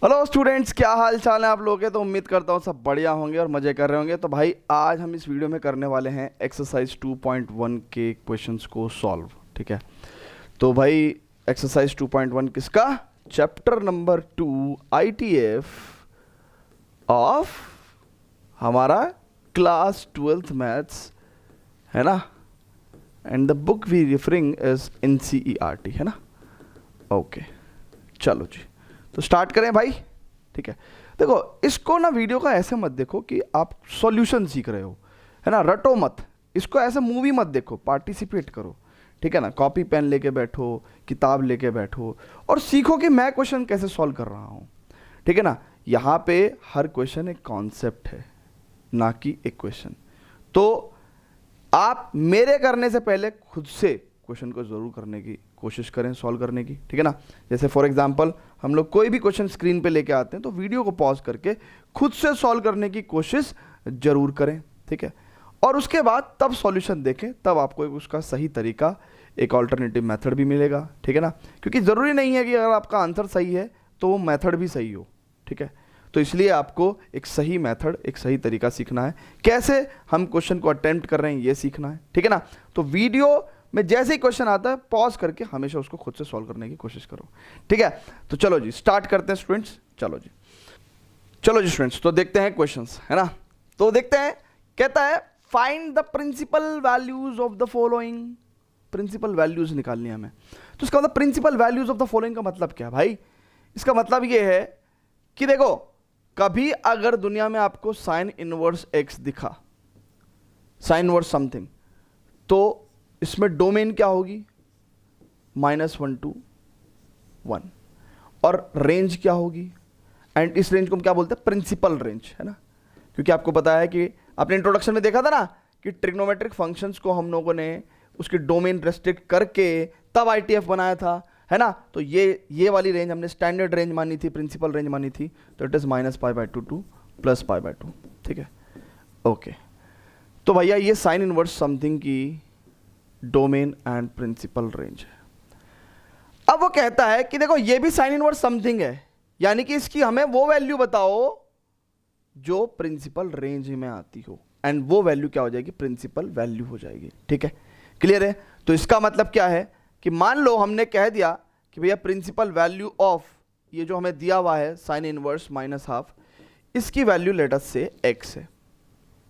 Hello students, क्या हाल चाल है आप लोगों के। तो उम्मीद करता हूँ सब बढ़िया होंगे और मज़े कर रहे होंगे। तो भाई आज हम इस वीडियो में करने वाले हैं एक्सरसाइज 2.1 के क्वेश्चंस को सॉल्व। ठीक है, तो भाई एक्सरसाइज 2.1 किसका? चैप्टर नंबर 2 आईटीएफ ऑफ हमारा क्लास 12th मैथ्स है ना। And the book we referring is NCERT है ना। ओके चलो जी, तो स्टार्ट करें भाई। ठीक है, देखो इसको ना वीडियो का ऐसे मत देखो कि आप सॉल्यूशन सीख रहे हो, है ना। रटो मत इसको, ऐसे मूवी मत देखो, पार्टिसिपेट करो। ठीक है ना, कॉपी पेन लेके बैठो, किताब लेके बैठो और सीखो कि मैं क्वेश्चन कैसे सॉल्व कर रहा हूँ। ठीक है ना, यहाँ पे हर क्वेश्चन एक कॉन्सेप्ट है, ना कि एक क्वेश्चन। तो आप मेरे करने से पहले खुद से क्वेश्चन को जरूर करने की कोशिश करें, सॉल्व करने की। ठीक है ना, जैसे फॉर एग्जांपल हम लोग कोई भी क्वेश्चन स्क्रीन पे लेके आते हैं तो वीडियो को पॉज करके खुद से सॉल्व करने की कोशिश जरूर करें। ठीक है, और उसके बाद तब सॉल्यूशन देखें, तब आपको उसका सही तरीका, एक ऑल्टरनेटिव मेथड भी मिलेगा। ठीक है ना, क्योंकि ज़रूरी नहीं है कि अगर आपका आंसर सही है तो वो मेथड भी सही हो। ठीक है, तो इसलिए आपको एक सही मेथड, एक सही तरीका सीखना है, कैसे हम क्वेश्चन को अटेम्प्ट कर रहे हैं ये सीखना है। ठीक है ना, तो वीडियो में जैसे ही क्वेश्चन आता है पॉज करके हमेशा उसको खुद से सॉल्व करने की कोशिश करो। ठीक है, तो चलो जी स्टार्ट करते हैं स्टूडेंट्स। चलो जी स्टूडेंट्स, तो देखते हैं क्वेश्चंस, है ना। तो देखते हैं, कहता है find the principal values of the following. Principal values निकालनी है हमें। तो इसका मतलब principal values of the following का मतलब क्या है भाई? इसका मतलब ये है कि देखो, कभी अगर दुनिया में आपको साइन इनवर्स एक्स दिखा, साइन इनवर्स समथिंग, तो इसमें डोमेन क्या होगी? -1 to 1। और रेंज क्या होगी? एंड इस रेंज को हम क्या बोलते हैं? प्रिंसिपल रेंज, है ना। क्योंकि आपको पता है कि आपने इंट्रोडक्शन में देखा था ना कि ट्रिग्नोमेट्रिक फंक्शंस को हम लोगों ने उसकी डोमेन रेस्ट्रिक्ट करके तब आईटीएफ बनाया था, है ना। तो ये वाली रेंज हमने स्टैंडर्ड रेंज मानी थी, प्रिंसिपल रेंज मानी थी। तो इट इज -π/2 to +π/2। ठीक है, ओके। तो भैया ये साइन इनवर्स समथिंग की डोमेन एंड प्रिंसिपल रेंज है। अब वो कहता है कि देखो ये भी साइन इनवर्स समथिंग है, यानी कि इसकी हमें वो वैल्यू बताओ जो प्रिंसिपल रेंज में आती हो, एंड वो वैल्यू क्या हो जाएगी? प्रिंसिपल वैल्यू हो जाएगी। ठीक है, क्लियर है। तो इसका मतलब क्या है कि मान लो हमने कह दिया कि भैया प्रिंसिपल वैल्यू ऑफ ये जो हमें दिया हुआ है साइन इनवर्स -½ इसकी वैल्यू लेट अस से x है।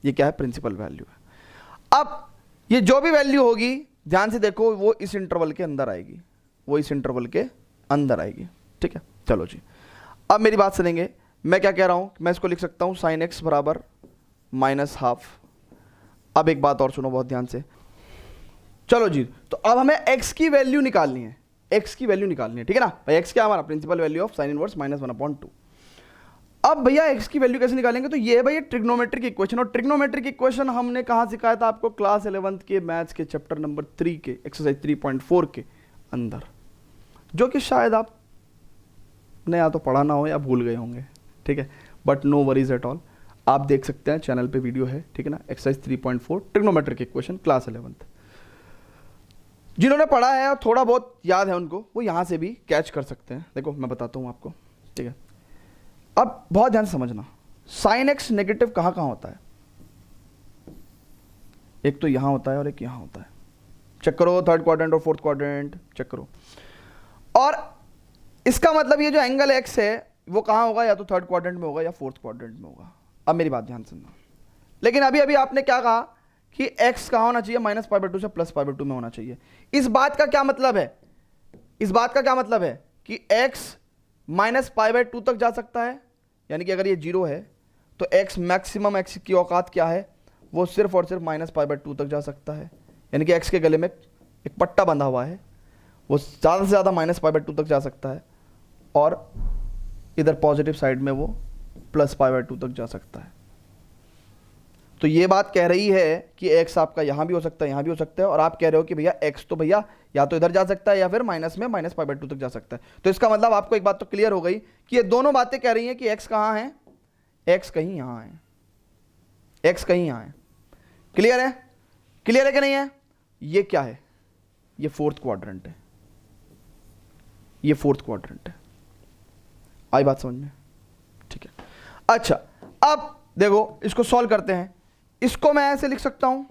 ये क्या है? प्रिंसिपल वैल्यू है। अब ये जो भी वैल्यू होगी, ध्यान से देखो, वो इस इंटरवल के अंदर आएगी, वो इस इंटरवल के अंदर आएगी। ठीक है, चलो जी, अब मेरी बात सुनेंगे। मैं क्या कह रहा हूं, मैं इसको लिख सकता हूं sin x बराबर -½ अब एक बात और सुनो बहुत ध्यान से। चलो जी, तो अब हमें x की वैल्यू निकालनी है, x की वैल्यू निकालनी है। ठीक है ना भाई, x क्या हमारा? Principal value of sine inverse -1/2। अब भैया x की वैल्यू कैसे निकालेंगे? तो ये है भैया ट्रिग्नोमेट्रिक इक्वेशन। और ट्रिग्नोमेट्रिक इक्वेशन हमने कहाँ सिखाया था आपको? क्लास 11th के मैथ्स के चैप्टर नंबर 3 के एक्सरसाइज 3.4 के अंदर, जो कि शायद आपने या तो पढ़ा ना हो या भूल गए होंगे। ठीक है, but no worries at all, आप देख सकते हैं, चैनल पे वीडियो है। ठीक है ना, exercise 3.4 trigonometric equation class 11th। जिन्होंने पढ़ा है और थोड़ा बहुत याद है उनको, वो यहाँ से भी कैच कर सकते हैं। देखो मैं बताता हूँ आपको। ठीक है, अब बहुत ध्यान से समझना, साइन एक्स नेगेटिव कहां कहां होता है? एक तो यहां होता है और एक यहां होता है। चेक करो, थर्ड क्वाड्रेंट और फोर्थ क्वाड्रेंट चेक करो। और इसका मतलब ये जो एंगल एक्स है वो कहां होगा? या तो थर्ड क्वाड्रेंट में होगा या फोर्थ क्वाड्रेंट में होगा। अब मेरी बात ध्यान सुनना, लेकिन अभी अभी आपने क्या कहा कि एक्स कहां होना चाहिए? -π/2 से +π/2 में होना चाहिए। इस बात का क्या मतलब है? इस बात का क्या मतलब है कि एक्स -π/2 तक जा सकता है, यानी कि अगर ये 0 है तो x मैक्सिमम, x की औकात क्या है? वो सिर्फ और सिर्फ -π/2 तक जा सकता है। यानी कि x के गले में एक पट्टा बंधा हुआ है, वो ज़्यादा से ज़्यादा -π/2 तक जा सकता है, और इधर पॉजिटिव साइड में वो +π/2 तक जा सकता है। तो ये बात कह रही है कि x आपका यहाँ भी हो सकता है, यहाँ भी हो सकता है, और आप कह रहे हो कि भैया x तो भैया या तो इधर जा सकता है या फिर माइनस में -π/2 तक जा सकता है। तो इसका मतलब आपको एक बात तो क्लियर हो गई कि ये दोनों बातें कह रही हैं कि x कहाँ है? x कहीं यहाँ है, x कहीं यहाँ है। क्लियर है? क्लियर है कि नहीं है? ये क्या है? ये फोर्थ क्वाड्रेंट है, ये फोर्थ क्वाड्रेंट है। आई बात समझ में? ठीक है। अच्छा, अब देखो इसको सॉल्व करते हैं। इसको मैं ऐसे लिख सकता हूं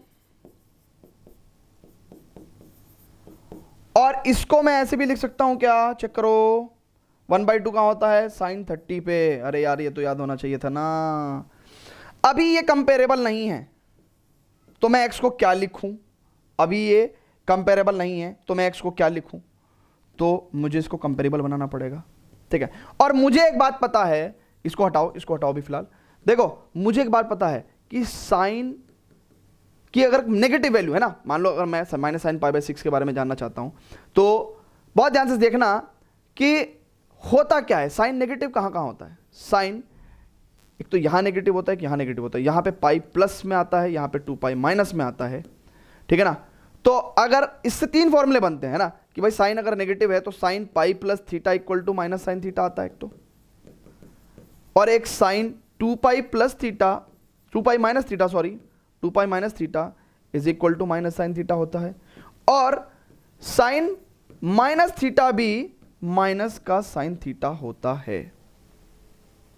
और इसको मैं ऐसे भी लिख सकता हूं। क्या? चेक करो, 1/2 कहां होता है? sin 30 पे। अरे यार ये तो याद होना चाहिए था ना। अभी ये कंपेरेबल नहीं है तो मैं x को क्या लिखूं? अभी ये कंपेरेबल नहीं है तो मैं x को क्या लिखूं? तो मुझे इसको कंपेरेबल बनाना पड़ेगा, ठीक है। और मुझे एक बात पता है, इसको हटाओ भी फिलहाल। देखो मुझे एक बात पता है कि साइन की अगर नेगेटिव वैल्यू है ना, मान लो अगर मैं माइनस साइन पाई बाई 6 के बारे में जानना चाहता हूं तो बहुत ध्यान से देखना कि होता क्या है। साइन नेगेटिव कहां कहां होता है? साइन एक तो यहां नेगेटिव होता है कि यहां नेगेटिव होता है। यहां पे पाई प्लस में आता है, यहां पे 2 पाई माइनस में आता है, ठीक है ना। तो अगर इससे 3 फॉर्मूले बनते हैं ना कि भाई साइन अगर नेगेटिव है तो sine pi plus theta equal to minus sine theta आता है एक तो, और एक sine 2 pi plus theta 2 pi minus theta sorry 2 pi minus theta is equal to minus sine theta होता है, और साइन माइनस थीटा भी माइनस का साइन थीटा होता है,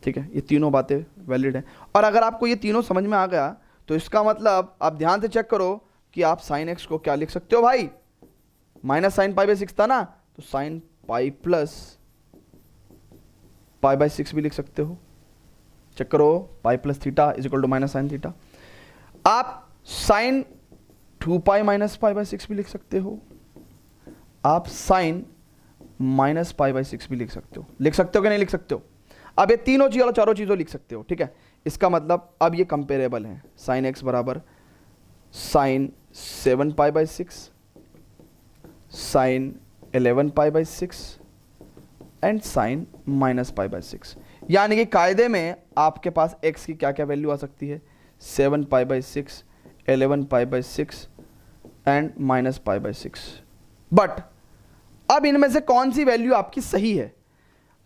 ठीक है। ये तीनों बातें वैलिड हैं। और अगर आपको ये तीनों समझ में आ गया तो इसका मतलब आप ध्यान से चेक करो कि आप साइन एक्स को क्या लिख सकते हो भाई? माइनस साइन पाई बाई 6 था ना, तो sine pi plus pi by 6 भी लिख सकते हो। चेक करो, pi plus theta is equal to minus sine theta. आप sine 2 pi minus pi by 6 भी लिख सकते हो। आप साइन माइनस पाई बाई 6 भी लिख सकते हो। लिख सकते हो कि नहीं लिख सकते हो? अब ये तीनों चीज़ों चारों चीज़ों लिख सकते हो, ठीक है। इसका मतलब अब ये कंपेरेबल है। साइन एक्स बराबर sine 7 pi by 6, sine 11 pi by 6 and sine minus pi by 6। यानी कि कायदे में आपके पास x की क्या क्या वैल्यू आ सकती है? 7 pi by 6, 11 pi by 6 and minus pi by 6। But अब इनमें से कौन सी वैल्यू आपकी सही है?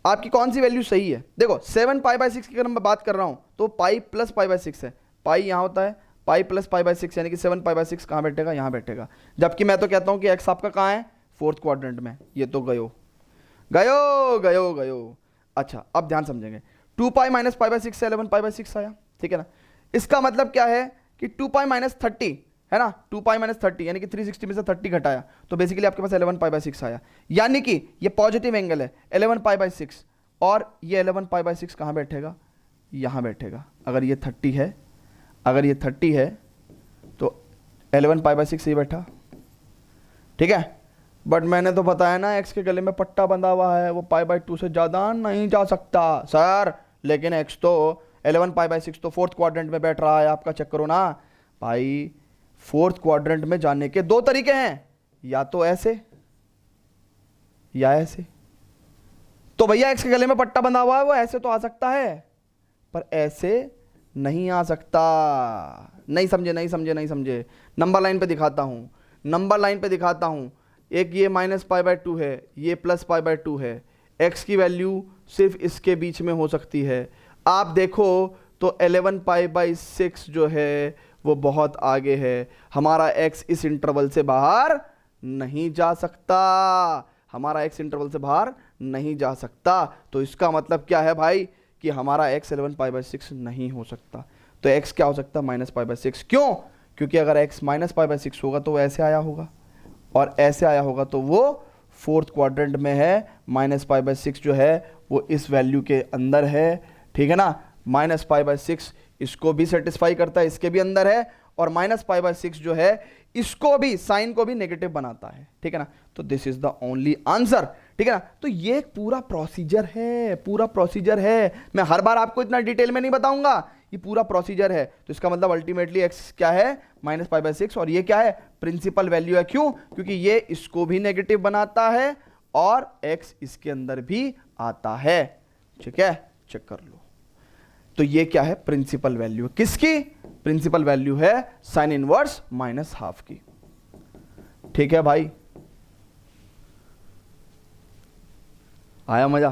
आपकी कौन सी वैल्यू सही है? देखो 7 पाई बाई 6 की अगर मैं बात कर रहा हूं तो पाई प्लस पाई बाई 6 है। पाई यहां होता है, पाई प्लस पाई बाई 6 यानी कि 7 पाई बाई 6 कहां बैठेगा? यहां बैठेगा। जबकि मैं तो कहता हूं कि एक्स आपका कहां है? 4th क्वाड्रेंट में। ये तो गयो गयो गयो गयो। अच्छा, अब ध्यान समझेंगे। 2 पाई माइनस पाई बाई 6 से 11 पाई बाई 6 आया, ठीक है ना। इसका मतलब क्या है कि 2 पाई माइनस 30 है ना, 2 पाई माइनस 30 यानी कि 360 में से 30 घटाया तो बेसिकली आपके पास 11 पाई बाई 6 आया। यानी कि ये पॉजिटिव एंगल है 11 पाई बाई 6, और ये 11 पाई बाई 6 कहां बैठेगा? यहां बैठेगा। अगर ये 30 है, अगर ये 30 है तो 11 पाई बाई 6 ये बैठा, ठीक है। बट मैंने तो बताया ना एक्स के गले में पट्टा बंधा हुआ है, वो पाई बाई 2 से ज्यादा नहीं जा सकता सर। लेकिन एक्स तो 11 पाई बाई 6 तो 4th क्वाड्रेंट में बैठ रहा है आपका। चेक करो ना भाई, 4th क्वाड्रेंट में जाने के 2 तरीके हैं, या तो ऐसे या ऐसे। तो भैया एक्स के गले में पट्टा बंधा हुआ है, वो ऐसे तो आ सकता है पर ऐसे नहीं आ सकता। नहीं समझे नहीं समझे नहीं समझे? नंबर लाइन पे दिखाता हूं, नंबर लाइन पे दिखाता हूं। एक ये माइनस पाई बाई 2 है, ये प्लस पाई बाई 2 है। एक्स की वैल्यू सिर्फ इसके बीच में हो सकती है। आप देखो तो 11 पाई बाई 6 जो है वो बहुत आगे है। हमारा एक्स इस इंटरवल से बाहर नहीं जा सकता, हमारा एक्स इंटरवल से बाहर नहीं जा सकता। तो इसका मतलब क्या है भाई कि हमारा एक्स 11 पाई बाई 6 नहीं हो सकता। तो एक्स क्या हो सकता है? Minus pi by 6। क्यों? क्योंकि अगर एक्स माइनस पाई बाई 6 होगा तो वो ऐसे आया होगा, और ऐसे आया होगा तो वो 4th क्वाड्रेंट में है। माइनस पाई बाई 6 जो है वो इस वैल्यू के अंदर है, ठीक है ना। माइनस पाई बाई 6 इसको भी सेटिस्फाई करता है, इसके भी अंदर है, और माइनस पाई बाई 6 जो है इसको भी, साइन को भी नेगेटिव बनाता है, ठीक है ना। तो this is the only answer, ठीक है ना। तो ये पूरा प्रोसीजर है, पूरा प्रोसीजर है। मैं हर बार आपको इतना डिटेल में नहीं बताऊंगा, ये पूरा प्रोसीजर है। तो इसका मतलब अल्टीमेटली एक्स क्या है? माइनस पाई बाई 6, और ये क्या है? प्रिंसिपल वैल्यू है। क्यों? क्योंकि ये इसको भी नेगेटिव बनाता है और एक्स इसके अंदर भी आता है, ठीक है। चेक कर लो। तो ये क्या है? Principal value. किसकी? प्रिंसिपल वैल्यू है साइन इनवर्स माइनस हाफ की, ठीक है भाई। आया मजा?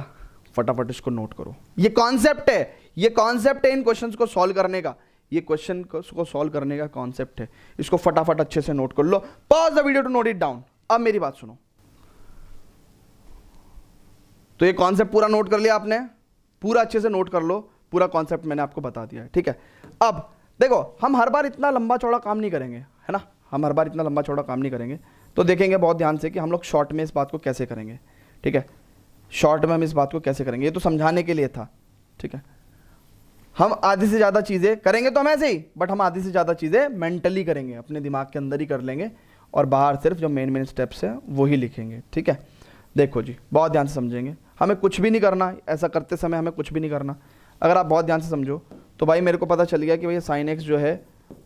फटाफट इसको नोट करो। ये कॉन्सेप्ट है, ये कॉन्सेप्ट है इन क्वेश्चंस को सॉल्व करने का। ये क्वेश्चन को सॉल्व करने का कॉन्सेप्ट है। इसको फटाफट अच्छे से नोट कर लो। Pause the video to note it down. अब मेरी बात सुनो। तो ये कॉन्सेप्ट पूरा नोट कर लिया आपने? पूरा अच्छे से नोट कर लो, पूरा कॉन्सेप्ट मैंने आपको बता दिया है, ठीक है। अब देखो हम हर बार इतना लंबा चौड़ा काम नहीं करेंगे, है ना, हम हर बार इतना लंबा चौड़ा काम नहीं करेंगे, तो देखेंगे बहुत ध्यान से कि हम लोग शॉर्ट में इस बात को कैसे करेंगे, ठीक है। शॉर्ट में हम इस बात को कैसे करेंगे, ये तो समझाने के लिए था, ठीक है। हम आधी से ज़्यादा चीज़ें करेंगे तो हम ऐसे ही, बट हम आधी से ज़्यादा चीज़ें मेंटली करेंगे, अपने दिमाग के अंदर ही कर लेंगे, और बाहर सिर्फ जो मेन स्टेप्स हैं वो ही लिखेंगे, ठीक है। देखो जी, बहुत ध्यान से समझेंगे, हमें कुछ भी नहीं करना, ऐसा करते समय हमें कुछ भी नहीं करना। अगर आप बहुत ध्यान से समझो तो भाई मेरे को पता चल गया कि भैया साइन एक्स जो है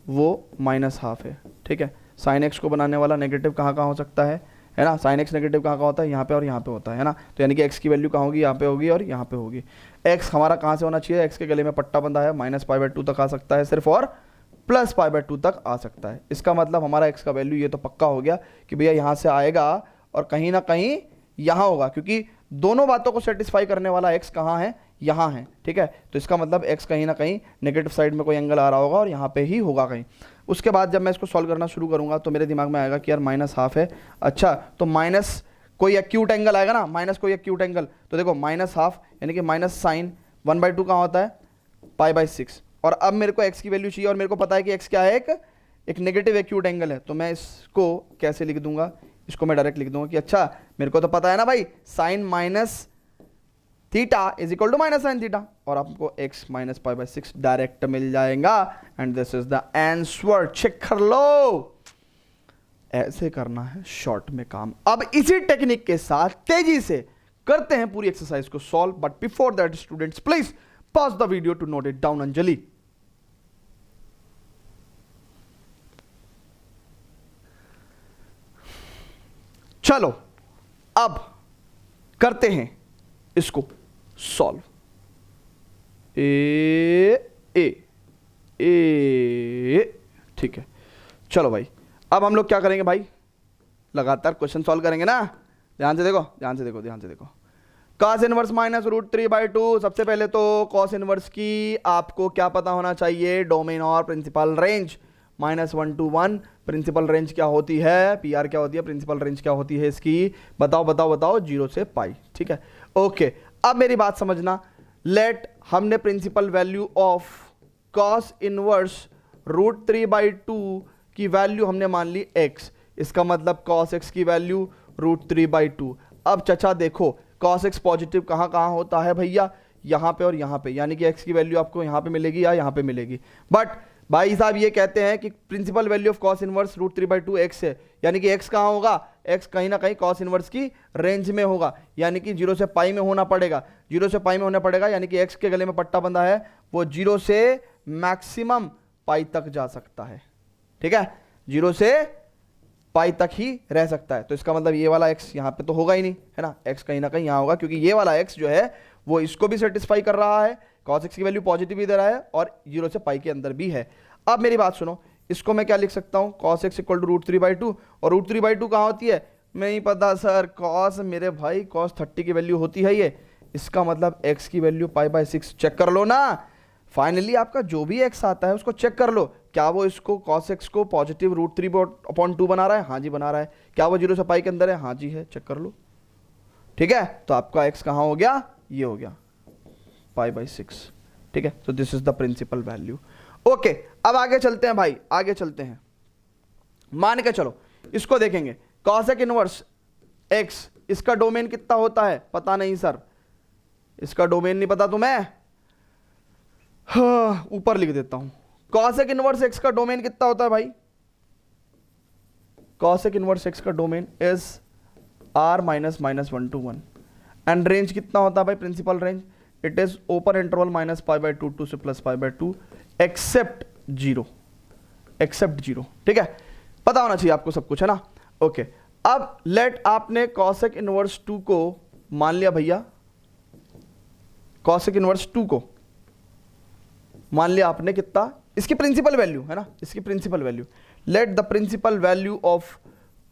वो -12 है, ठीक है। साइन एक्स को बनाने वाला नेगेटिव कहाँ कहाँ हो सकता है ना, साइन एक्स नेगेटिव कहाँ कहाँ होता है, यहाँ पे और यहाँ पे होता है ना, तो यानी कि एक्स की वैल्यू कहाँ होगी, यहाँ पे होगी और यहाँ पे होगी। एक्स हमारा कहाँ से होना चाहिए, एक्स के गले में पट्टा बंधा है, -π/2 तक आ सकता है सिर्फ, और +π/2 तक आ सकता है। इसका मतलब हमारा एक्स का वैल्यू ये तो पक्का हो गया कि भैया यहाँ से आएगा और कहीं ना कहीं यहाँ होगा, क्योंकि दोनों बातों को सेटिस्फाई करने वाला एक्स कहाँ है, यहाँ है, ठीक है। तो इसका मतलब एक्स कहीं ना कहीं नेगेटिव साइड में कोई एंगल आ रहा होगा और यहाँ पे ही होगा कहीं। उसके बाद जब मैं इसको सॉल्व करना शुरू करूँगा तो मेरे दिमाग में आएगा कि यार -12 है, अच्छा तो माइनस कोई एक्यूट एंगल आएगा ना, माइनस कोई एक्यूट एंगल, तो देखो -12 यानी कि माइनस साइन 1/2 कहाँ होता है, π/6। और अब मेरे को एक्स की वैल्यू चाहिए और मेरे को पता है कि एक्स क्या है, एक नेगेटिव एक्यूट एंगल है, तो मैं इसको कैसे लिख दूंगा, इसको मैं डायरेक्ट लिख दूंगा कि अच्छा मेरे को तो पता है ना भाई sine -θ is equal to -sin θ, और आपको x -π/6 डायरेक्ट मिल जाएगा, and this is the answer. Check कर लो, ऐसे करना है शॉर्ट में काम। अब इसी टेक्निक के साथ तेजी से करते हैं पूरी एक्सरसाइज को solve, but before that students please pause the video to note it down. Anjali, चलो अब करते हैं इसको सॉल्व। ठीक है, चलो भाई अब हम लोग क्या करेंगे भाई, लगातार क्वेश्चन सॉल्व करेंगे ना। ध्यान से देखो, ध्यान से देखो, ध्यान से देखो। cos inverse -√3/2। सबसे पहले तो cos इनवर्स की आपको क्या पता होना चाहिए, डोमेन और principal range. -1 to 1 principal range क्या होती है, PR क्या होती है, प्रिंसिपल रेंज क्या होती है इसकी, बताओ बताओ बताओ, 0 से π, ठीक है। ओके, अब मेरी बात समझना, लेट हमने principal value of cos inverse √3/2 की वैल्यू हमने मान ली x, इसका मतलब cos x की वैल्यू √3/2। अब चचा देखो cos x पॉजिटिव कहाँ कहाँ होता है भैया, यहाँ पे और यहाँ पे, यानी कि x की वैल्यू आपको यहाँ पे मिलेगी या यहाँ पे मिलेगी। बट भाई साहब ये कहते हैं कि principal value of cos inverse √3/2 x है, यानी कि x कहाँ होगा, x कहीं ना कहीं cos इनवर्स की रेंज में होगा, यानी कि 0 से π में होना पड़ेगा, 0 से π में होना पड़ेगा, यानी कि x के गले में पट्टा बंधा है वो 0 से मैक्सिमम π तक जा सकता है, ठीक है, 0 से π तक ही रह सकता है। तो इसका मतलब ये वाला x यहाँ पे तो होगा ही नहीं, है ना, x कहीं ना कहीं यहाँ होगा, क्योंकि ये वाला x जो है वो इसको भी सेटिस्फाई कर रहा है, cos x की वैल्यू पॉजिटिव ही दे रहा है और 0 से π के अंदर भी है। अब मेरी बात सुनो, इसको मैं क्या लिख सकता हूँ, cos x इक्वल टू √3/2, और √3/2 कहाँ होती है, नहीं पता सर, cos मेरे भाई cos 30 की वैल्यू होती है ये, इसका मतलब x की वैल्यू π/6। चेक कर लो ना, फाइनली आपका जो भी x आता है उसको चेक कर लो, क्या वो इसको cos x को पॉजिटिव √3/2 बना रहा है, हाँ जी बना रहा है, क्या वो 0 से π के अंदर है, हाँ जी है, चेक कर लो, ठीक है। तो आपका x कहाँ हो गया, ये हो गया π/6, ठीक है। तो this is the principal value. Okay, अब आगे चलते हैं भाई, आगे चलते हैं, मान के चलो इसको देखेंगे, cosec इनवर्स x, इसका डोमेन कितना होता है, पता नहीं सर, इसका डोमेन नहीं पता तुम्हें, हाँ, ऊपर लिख देता हूं, cosec इनवर्स x का डोमेन कितना होता है भाई, cosec इनवर्स x का domain is r -1 to 1, and range कितना होता है भाई, principal range, it is open interval -π/2 से +π/2 एक्सेप्ट 0, एक्सेप्ट 0, ठीक है, पता होना चाहिए आपको सब कुछ, है ना। ओके, अब लेट आपने cosec इनवर्स 2 को मान लिया भैया, cosec इनवर्स 2 को मान लिया आपने कितना, इसकी प्रिंसिपल वैल्यू है ना, इसकी principal value, let the principal value of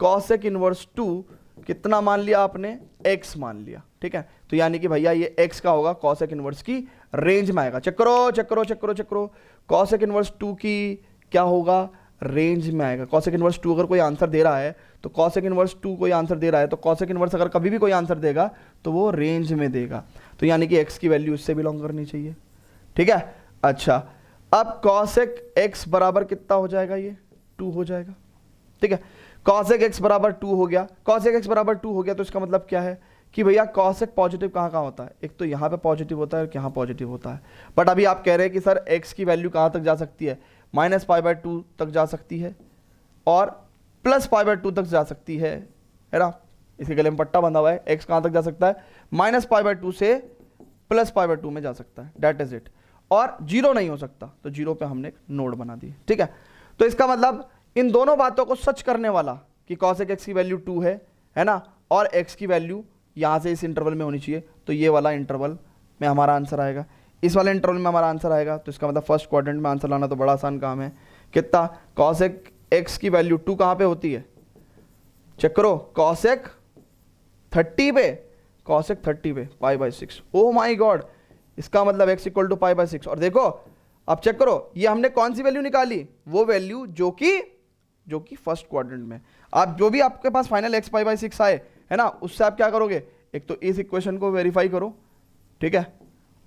cosec inverse 2 कितना मान लिया आपने, x मान लिया, ठीक है। तो यानी कि भैया ये x का होगा cosec इनवर्स की रेंज में आएगा। चेक करो चेक करो चेक करो चेक करो, cosec इनवर्स 2 की क्या होगा, रेंज में आएगा। कॉसेक इनवर्स 2 अगर कोई आंसर दे रहा है तो कॉसेक इनवर्स 2 कोई आंसर दे रहा है तो कॉसेक इनवर्स अगर कभी भी कोई आंसर देगा तो वो रेंज में देगा। तो यानी कि x की वैल्यू इससे बिलोंग करनी चाहिए। ठीक है, अच्छा अब कॉसेक x बराबर कितना हो जाएगा, ये 2 हो जाएगा। ठीक है, कॉसेक x बराबर 2 हो गया। कॉसेक x बराबर 2 हो गया तो इसका मतलब क्या है कि भैया कॉसेक पॉजिटिव कहाँ कहाँ होता है, एक तो यहाँ पे पॉजिटिव होता है और यहाँ पॉजिटिव होता है। बट अभी आप कह रहे हैं कि सर x की वैल्यू कहाँ तक जा सकती है, -π/2 तक जा सकती है और +π/2 तक जा सकती है ना। इसके गले में पट्टा बंधा हुआ है, x कहाँ तक जा सकता है, -π/2 से +π/2 में जा सकता है, डेट इज इट। और 0 नहीं हो सकता, तो 0 पे हमने एक नोड बना दी। ठीक है, तो इसका मतलब इन दोनों बातों को सच करने वाला कि कॉसेक x की वैल्यू 2 है ना, और x की वैल्यू यहाँ से इस इंटरवल में होनी चाहिए, तो ये वाला इंटरवल में हमारा आंसर आएगा, इस वाले इंटरवल में हमारा आंसर आएगा। तो इसका मतलब फर्स्ट क्वाड्रेंट में आंसर लाना तो बड़ा आसान काम है। कितना, कॉसेक x की वैल्यू 2 कहाँ पे होती है, चेक करो, कॉसेक 30 पे, कॉसेक 30 पे π/6। ओ माई गॉड, इसका मतलब x इक्वल टू π/6। और देखो अब चेक करो, ये हमने कौन सी वैल्यू निकाली, वो वैल्यू जो कि फर्स्ट क्वाड्रेंट में। आप जो भी आपके पास फाइनल x π/6 आए है ना, उससे आप क्या करोगे, एक तो इस इक्वेशन को वेरीफाई करो, ठीक है,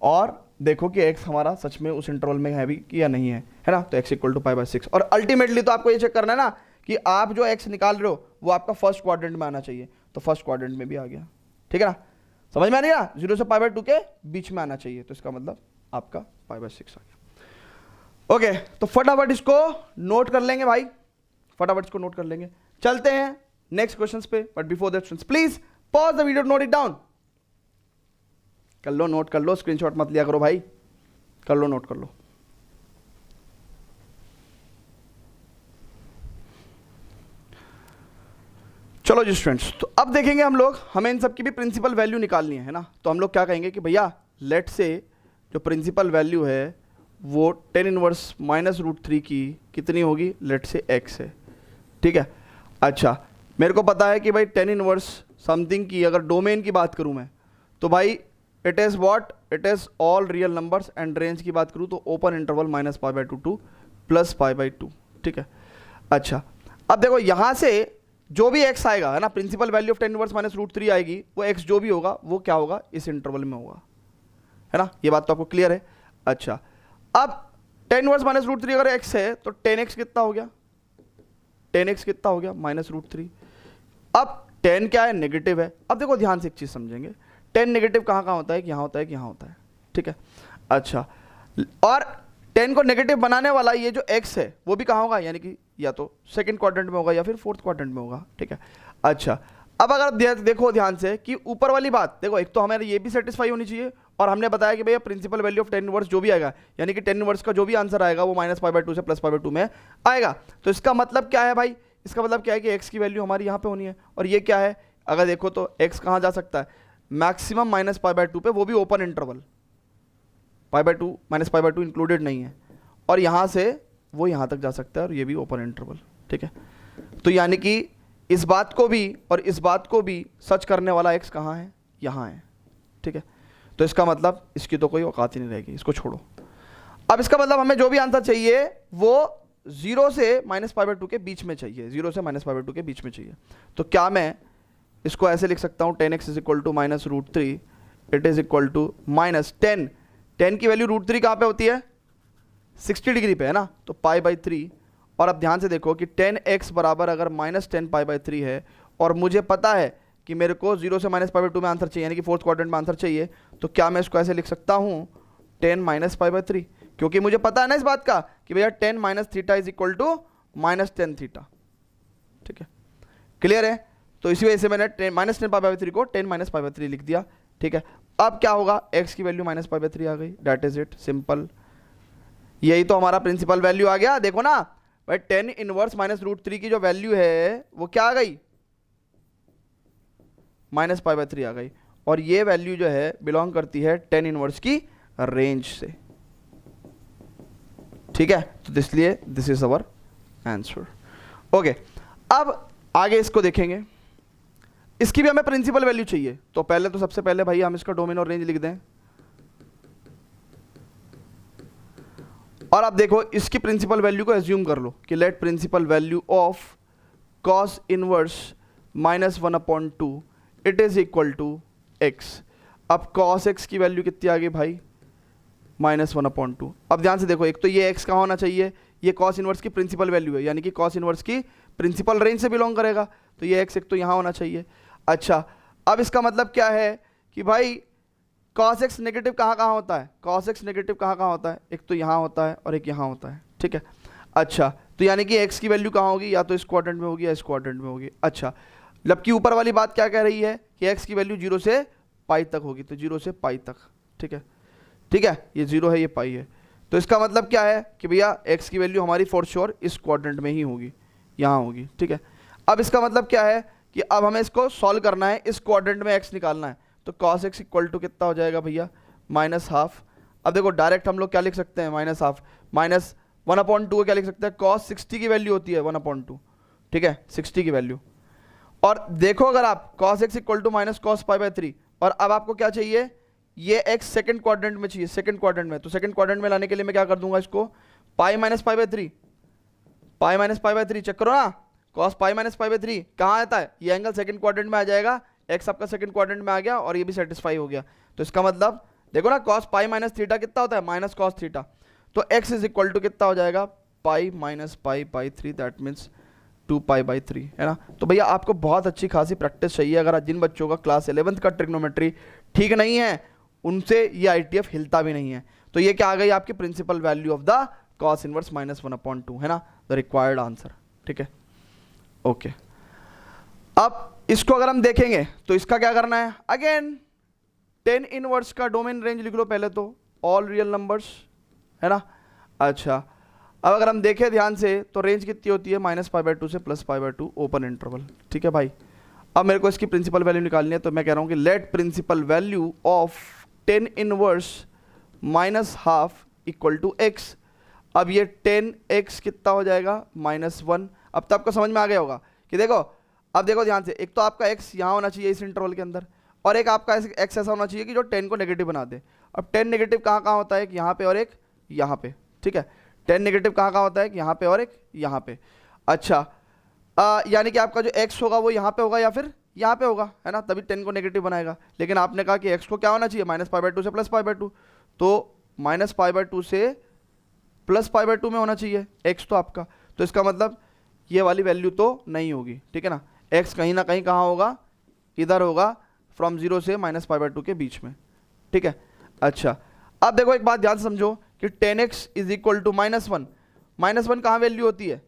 और देखो कि x हमारा सच में उस इंटरवल में है भी कि या नहीं है ना। तो x इक्वल टू π/6। और अल्टीमेटली तो आपको ये चेक करना है ना कि आप जो x निकाल रहे हो वो आपका फर्स्ट क्वाड्रेंट में आना चाहिए, तो फर्स्ट क्वाड्रेंट में भी आ गया। ठीक है ना, समझ में आ गया, 0 से π/2 के बीच में आना चाहिए, तो इसका मतलब आपका π/6 आ गया। ओके, तो फटाफट इसको नोट कर लेंगे भाई, फटाफट इसको नोट कर लेंगे। चलते हैं नेक्स्ट क्वेश्चंस पे, but before that please pause the video, note it down. कर लो, नोट कर लो, स्क्रीनशॉट मत लिया करो भाई, कर लो, नोट कर लो। चलो जी स्टूडेंट्स, तो अब देखेंगे हम लोग, हमें इन सब की भी प्रिंसिपल वैल्यू निकालनी है ना। तो हम लोग क्या कहेंगे कि भैया लेट से जो प्रिंसिपल वैल्यू है वो tan इनवर्स -√3 की कितनी होगी, लेट से x है। ठीक है, अच्छा मेरे को पता है कि भाई tan इनवर्स समथिंग की अगर डोमेन की बात करूं मैं, तो भाई it is what, it is all real numbers, and range की बात करूं तो ओपन इंटरवल -π/2 टू +π/2। ठीक है, अच्छा अब देखो यहाँ से जो भी x आएगा है ना, principal value of tan inverse -√3 आएगी, वो x जो भी होगा वो क्या होगा, इस इंटरवल में होगा, है ना। ये बात तो आपको क्लियर है। अच्छा अब tan इनवर्स -√3 अगर x है तो tan x कितना हो गया, tan x कितना हो गया, -√3। अब tan क्या है, नेगेटिव है। अब देखो ध्यान से एक चीज समझेंगे, tan नेगेटिव कहाँ कहाँ होता है, कि यहाँ होता है, कि यहाँ होता है। ठीक है, अच्छा और tan को नेगेटिव बनाने वाला ये जो x है वो भी कहाँ होगा, यानी कि या तो सेकंड क्वाड्रेंट में होगा या फिर फोर्थ क्वाड्रेंट में होगा। ठीक है, अच्छा अब अगर देखो ध्यान से कि ऊपर वाली बात देखो, एक तो हमारे ये भी सेटिस्फाई होनी चाहिए, और हमने बताया कि भैया principal value of tan inverse जो भी आएगा, यानी कि tan इनवर्स का जो भी आंसर आएगा वो -π/2 से +π/2 में आएगा। तो इसका मतलब क्या है भाई, इसका मतलब क्या है कि x की वैल्यू हमारी यहाँ पे होनी है, और ये क्या है, अगर देखो तो x कहाँ जा सकता है, मैक्सिमम -π/2 पे, वो भी ओपन इंटरवल, π/2 -π/2 इंक्लूडेड नहीं है, और यहाँ से वो यहाँ तक जा सकता है, और ये भी ओपन इंटरवल। ठीक है, तो यानी कि इस बात को भी और इस बात को भी सच करने वाला x कहाँ है, यहाँ है। ठीक है, तो इसका मतलब इसकी तो कोई औकात ही नहीं रहेगी, इसको छोड़ो। अब इसका मतलब हमें जो भी आंसर चाहिए वो 0 से -π/2 के बीच में चाहिए, 0 से -π/2 के बीच में चाहिए। तो क्या मैं इसको ऐसे लिख सकता हूँ, tan x is equal to -√3, it is equal to -10, 10 की वैल्यू √3 कहाँ पे होती है, 60 डिग्री पे है ना, तो π/3। और अब ध्यान से देखो कि tan x बराबर अगर -10 π/3 है, और मुझे पता है कि मेरे को 0 से -π/2 में आंसर चाहिए, यानी कि फोर्थ क्वाड्रेंट में आंसर चाहिए, तो क्या मैं इसको ऐसे लिख सकता हूँ, tan -π/3, क्योंकि मुझे पता है ना इस बात का कि भैया tan -θ is equal to -tan θ। ठीक है, क्लियर है। तो इसी वजह से मैंने -10 π/3 को tan -π/3 लिख दिया। ठीक है, अब क्या होगा, x की वैल्यू -π/3 आ गई, डेट इज इट, सिंपल। यही तो हमारा प्रिंसिपल वैल्यू आ गया। देखो ना भाई, tan इनवर्स -√3 की जो वैल्यू है वो क्या आ गई, -π/3 आ गई, और ये वैल्यू जो है बिलोंग करती है tan इनवर्स की रेंज से। ठीक है, तो इसलिए this is our answer. Okay, अब आगे इसको देखेंगे, इसकी भी हमें प्रिंसिपल वैल्यू चाहिए। तो पहले तो सबसे पहले भाई हम इसका डोमेन और रेंज लिख दें, और आप देखो इसकी प्रिंसिपल वैल्यू को एज्यूम कर लो कि let principal value of cos inverse -1/2 it is equal to x. अब कॉस एक्स की वैल्यू कितनी आ गई भाई, -1/2। अब ध्यान से देखो, एक तो ये एक्स कहाँ होना चाहिए, ये कॉस इनवर्स की प्रिंसिपल वैल्यू है, यानी कि कॉस इनवर्स की प्रिंसिपल रेंज से बिलोंग करेगा, तो ये एक्स एक तो यहाँ होना चाहिए। अच्छा, अब इसका मतलब क्या है कि भाई कॉस एक्स नेगेटिव कहाँ कहाँ होता है, कॉस एक्स नेगेटिव कहाँ कहाँ होता है, एक तो यहाँ होता है और एक यहाँ होता है, ठीक है। अच्छा, तो यानी कि एक्स की वैल्यू कहाँ होगी, या तो इस क्वाड्रेंट में होगी या इस क्वाड्रेंट में होगी। अच्छा, जबकि ऊपर वाली बात क्या कह रही है कि एक्स की वैल्यू 0 से पाई तक होगी, तो 0 से पाई तक, ठीक है, ठीक है, ये 0 है ये पाई है, तो इसका मतलब क्या है कि भैया एक्स की वैल्यू हमारी फॉर श्योर इस क्वाड्रेंट में ही होगी, यहाँ होगी, ठीक है। अब इसका मतलब क्या है कि अब हमें इसको सॉल्व करना है, इस क्वाड्रेंट में एक्स निकालना है, तो cos x इक्वल टू कितना हो जाएगा भैया, -12। अब देखो डायरेक्ट हम लोग क्या लिख सकते हैं, -12 -1/2 को क्या लिख सकते हैं, cos 60 की वैल्यू होती है 1/2, ठीक है, 60 की वैल्यू। और देखो अगर आप cos x equal to -cos π/3, और अब आपको क्या चाहिए, ये x सेकंड क्वाड्रेंट में चाहिए, सेकंड क्वाड्रेंट में, तो सेकंड क्वाड्रेंट में लाने के लिए मैं क्या कर दूंगा इसको, पाई -π/3 चेक करो ना, cos π-π/3 कहाँ आता है, ये एंगल सेकंड क्वाड्रेंट में आ जाएगा, x आपका सेकंड क्वाड्रेंट में आ गया और ये भी सेटिस्फाई हो गया। तो इसका मतलब देखो ना, cos π - थीटा कितना होता है, -cos थीटा, तो x इज इक्वल टू कितना हो जाएगा, पाई -π/3, दैट मीन्स 2π/3, है ना। तो भैया आपको बहुत अच्छी खासी प्रैक्टिस चाहिए, अगर जिन बच्चों का क्लास 11th का ट्रिग्नोमेट्री ठीक नहीं है उनसे ये ITF हिलता भी नहीं है। तो ये क्या आ गई आपकी principal value of the cos inverse -1/2, है ना, द रिक्वायर्ड आंसर, ठीक है, ओके। अब इसको अगर हम देखेंगे तो इसका क्या करना है, अगेन tan इनवर्स का डोमेन रेंज लिख लो पहले तो, ऑल रियल नंबर्स, है ना। अच्छा, अब अगर हम देखें ध्यान से तो रेंज कितनी होती है, -π/2 से +π/2 ओपन इंटरवल, ठीक है भाई। अब मेरे को इसकी प्रिंसिपल वैल्यू निकालनी है, तो मैं कह रहा हूँ कि let principal value of tan inverse -12 equal to x। अब ये tan x कितना हो जाएगा, -1। अब तो आपको समझ में आ गया होगा कि देखो, अब देखो ध्यान से, एक तो आपका x यहाँ होना चाहिए इस इंटरवल के अंदर, और एक आपका x ऐसा होना चाहिए कि जो 10 को नेगेटिव बना दे। अब 10 नेगेटिव कहाँ कहाँ होता है, एक यहाँ पे और एक यहाँ पे, ठीक है, 10 नेगेटिव कहाँ कहाँ होता है, कि यहाँ पे और एक यहाँ पे। अच्छा, यानी कि आपका जो x होगा वो यहाँ पे होगा या फिर यहाँ पे होगा, है ना, तभी 10 को नेगेटिव बनाएगा। लेकिन आपने कहा कि x को क्या होना चाहिए, -π/2 से +π/2, तो -π/2 से +π/2 में होना चाहिए x तो आपका, तो इसका मतलब ये वाली वैल्यू तो नहीं होगी, ठीक है ना, x कहीं ना कहीं कहाँ होगा, इधर होगा, फ्रॉम 0 से -π/2 के बीच में, ठीक है। अच्छा, अब देखो एक बात ध्यान से समझो कि tan x is equal to -1, -1 कहाँ वैल्यू होती है,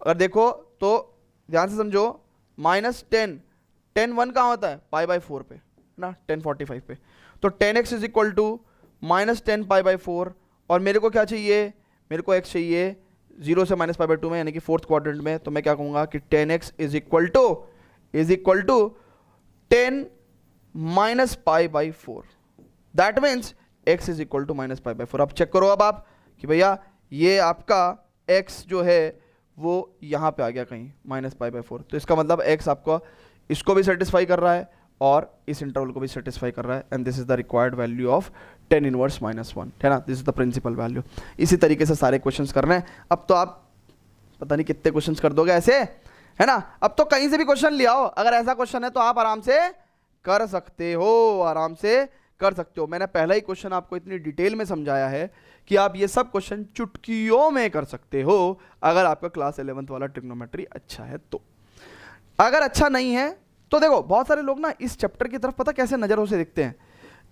अगर देखो तो ध्यान से समझो, -10, tan 1 कहाँ होता है, π/4 पे, ना 1045 पे, तो tan x is equal to -10 π/4, और मेरे को क्या चाहिए, मेरे को x चाहिए 0 से -π/2 में, यानी कि फोर्थ क्वाड्रेंट में, तो मैं क्या कहूँगा कि tan x is equal to 10 -π/4, that means x is equal to -π/4। अब चेक करो अब आप कि भैया ये आपका x जो है वो यहाँ पे आ गया कहीं -π/4, तो इसका मतलब x आपका इसको भी सेटिस्फाई कर रहा है और इस इंटरवल को भी सेटिस्फाई कर रहा है, and this is the required value of tan inverse -1, है ना, this is the principal value. इसी तरीके से सारे क्वेश्चंस करने हैं। अब तो आप पता नहीं कितने क्वेश्चंस कर दोगे ऐसे, है ना, अब तो कहीं से भी क्वेश्चन ले आओ, अगर ऐसा क्वेश्चन है तो आप आराम से कर सकते हो, आराम से कर सकते हो। मैंने पहला ही क्वेश्चन आपको इतनी डिटेल में समझाया है कि आप ये सब क्वेश्चन चुटकियों में कर सकते हो, अगर आपका क्लास 11th वाला ट्रिग्नोमेट्री अच्छा है तो। अगर अच्छा नहीं है तो देखो, बहुत सारे लोग ना इस चैप्टर की तरफ पता कैसे नज़रों से देखते हैं,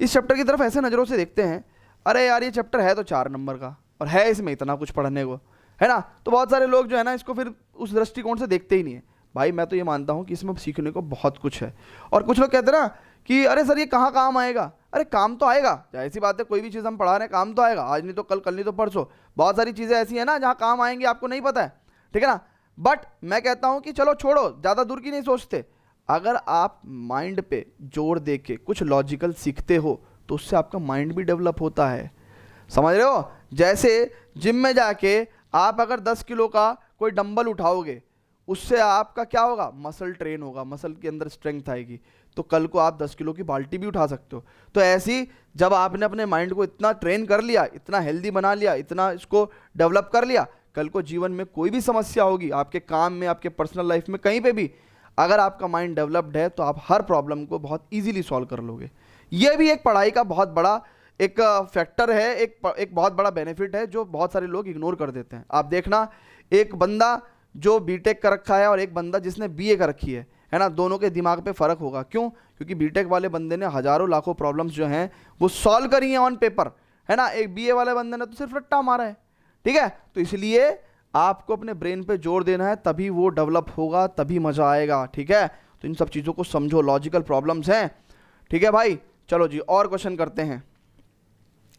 इस चैप्टर की तरफ ऐसे नज़रों से देखते हैं, अरे यार ये चैप्टर है तो 4 नंबर का और है इसमें इतना कुछ पढ़ने को, है ना, तो बहुत सारे लोग जो है ना इसको फिर उस दृष्टिकोण से देखते ही नहीं है। भाई मैं तो ये मानता हूँ कि इसमें सीखने को बहुत कुछ है, और कुछ लोग कहते हैं ना कि अरे सर ये कहाँ काम आएगा, अरे काम तो आएगा, ऐसी बात है, कोई भी चीज़ हम पढ़ा रहे हैं काम तो आएगा, आज नहीं तो कल, कल नहीं तो परसों, बहुत सारी चीज़ें ऐसी हैं ना जहाँ काम आएंगी आपको नहीं पता है, ठीक है ना। बट मैं कहता हूँ कि चलो छोड़ो, ज़्यादा दूर की नहीं सोचते, अगर आप माइंड पे जोर दे के कुछ लॉजिकल सीखते हो तो उससे आपका माइंड भी डेवलप होता है, समझ रहे हो। जैसे जिम में जाके आप अगर 10 किलो का कोई डंबल उठाओगे, उससे आपका क्या होगा, मसल ट्रेन होगा, मसल के अंदर स्ट्रेंथ आएगी। तो कल को आप 10 किलो की बाल्टी भी उठा सकते हो। तो ऐसी जब आपने अपने माइंड को इतना ट्रेन कर लिया, इतना हेल्दी बना लिया, इतना इसको डेवलप कर लिया, कल को जीवन में कोई भी समस्या होगी आपके काम में, आपके पर्सनल लाइफ में, कहीं पे भी, अगर आपका माइंड डेवलप्ड है तो आप हर प्रॉब्लम को बहुत ईजिली सॉल्व कर लोगे। ये भी एक पढ़ाई का बहुत बड़ा एक फैक्टर है, एक बहुत बड़ा बेनिफिट है जो बहुत सारे लोग इग्नोर कर देते हैं। आप देखना, एक बंदा जो बीटेक कर रखा है और एक बंदा जिसने बीए कर रखी है ना, दोनों के दिमाग पे फर्क होगा। क्यों? क्योंकि बीटेक वाले बंदे ने हजारों लाखों प्रॉब्लम्स जो हैं वो सॉल्व करी हैं ऑन पेपर, है ना। एक बीए वाले बंदे ने तो सिर्फ रट्टा मारा है, ठीक है। तो इसलिए आपको अपने ब्रेन पे जोर देना है, तभी वो डेवलप होगा, तभी मजा आएगा, ठीक है। तो इन सब चीज़ों को समझो, लॉजिकल प्रॉब्लम्स हैं, ठीक है भाई। चलो जी और क्वेश्चन करते हैं।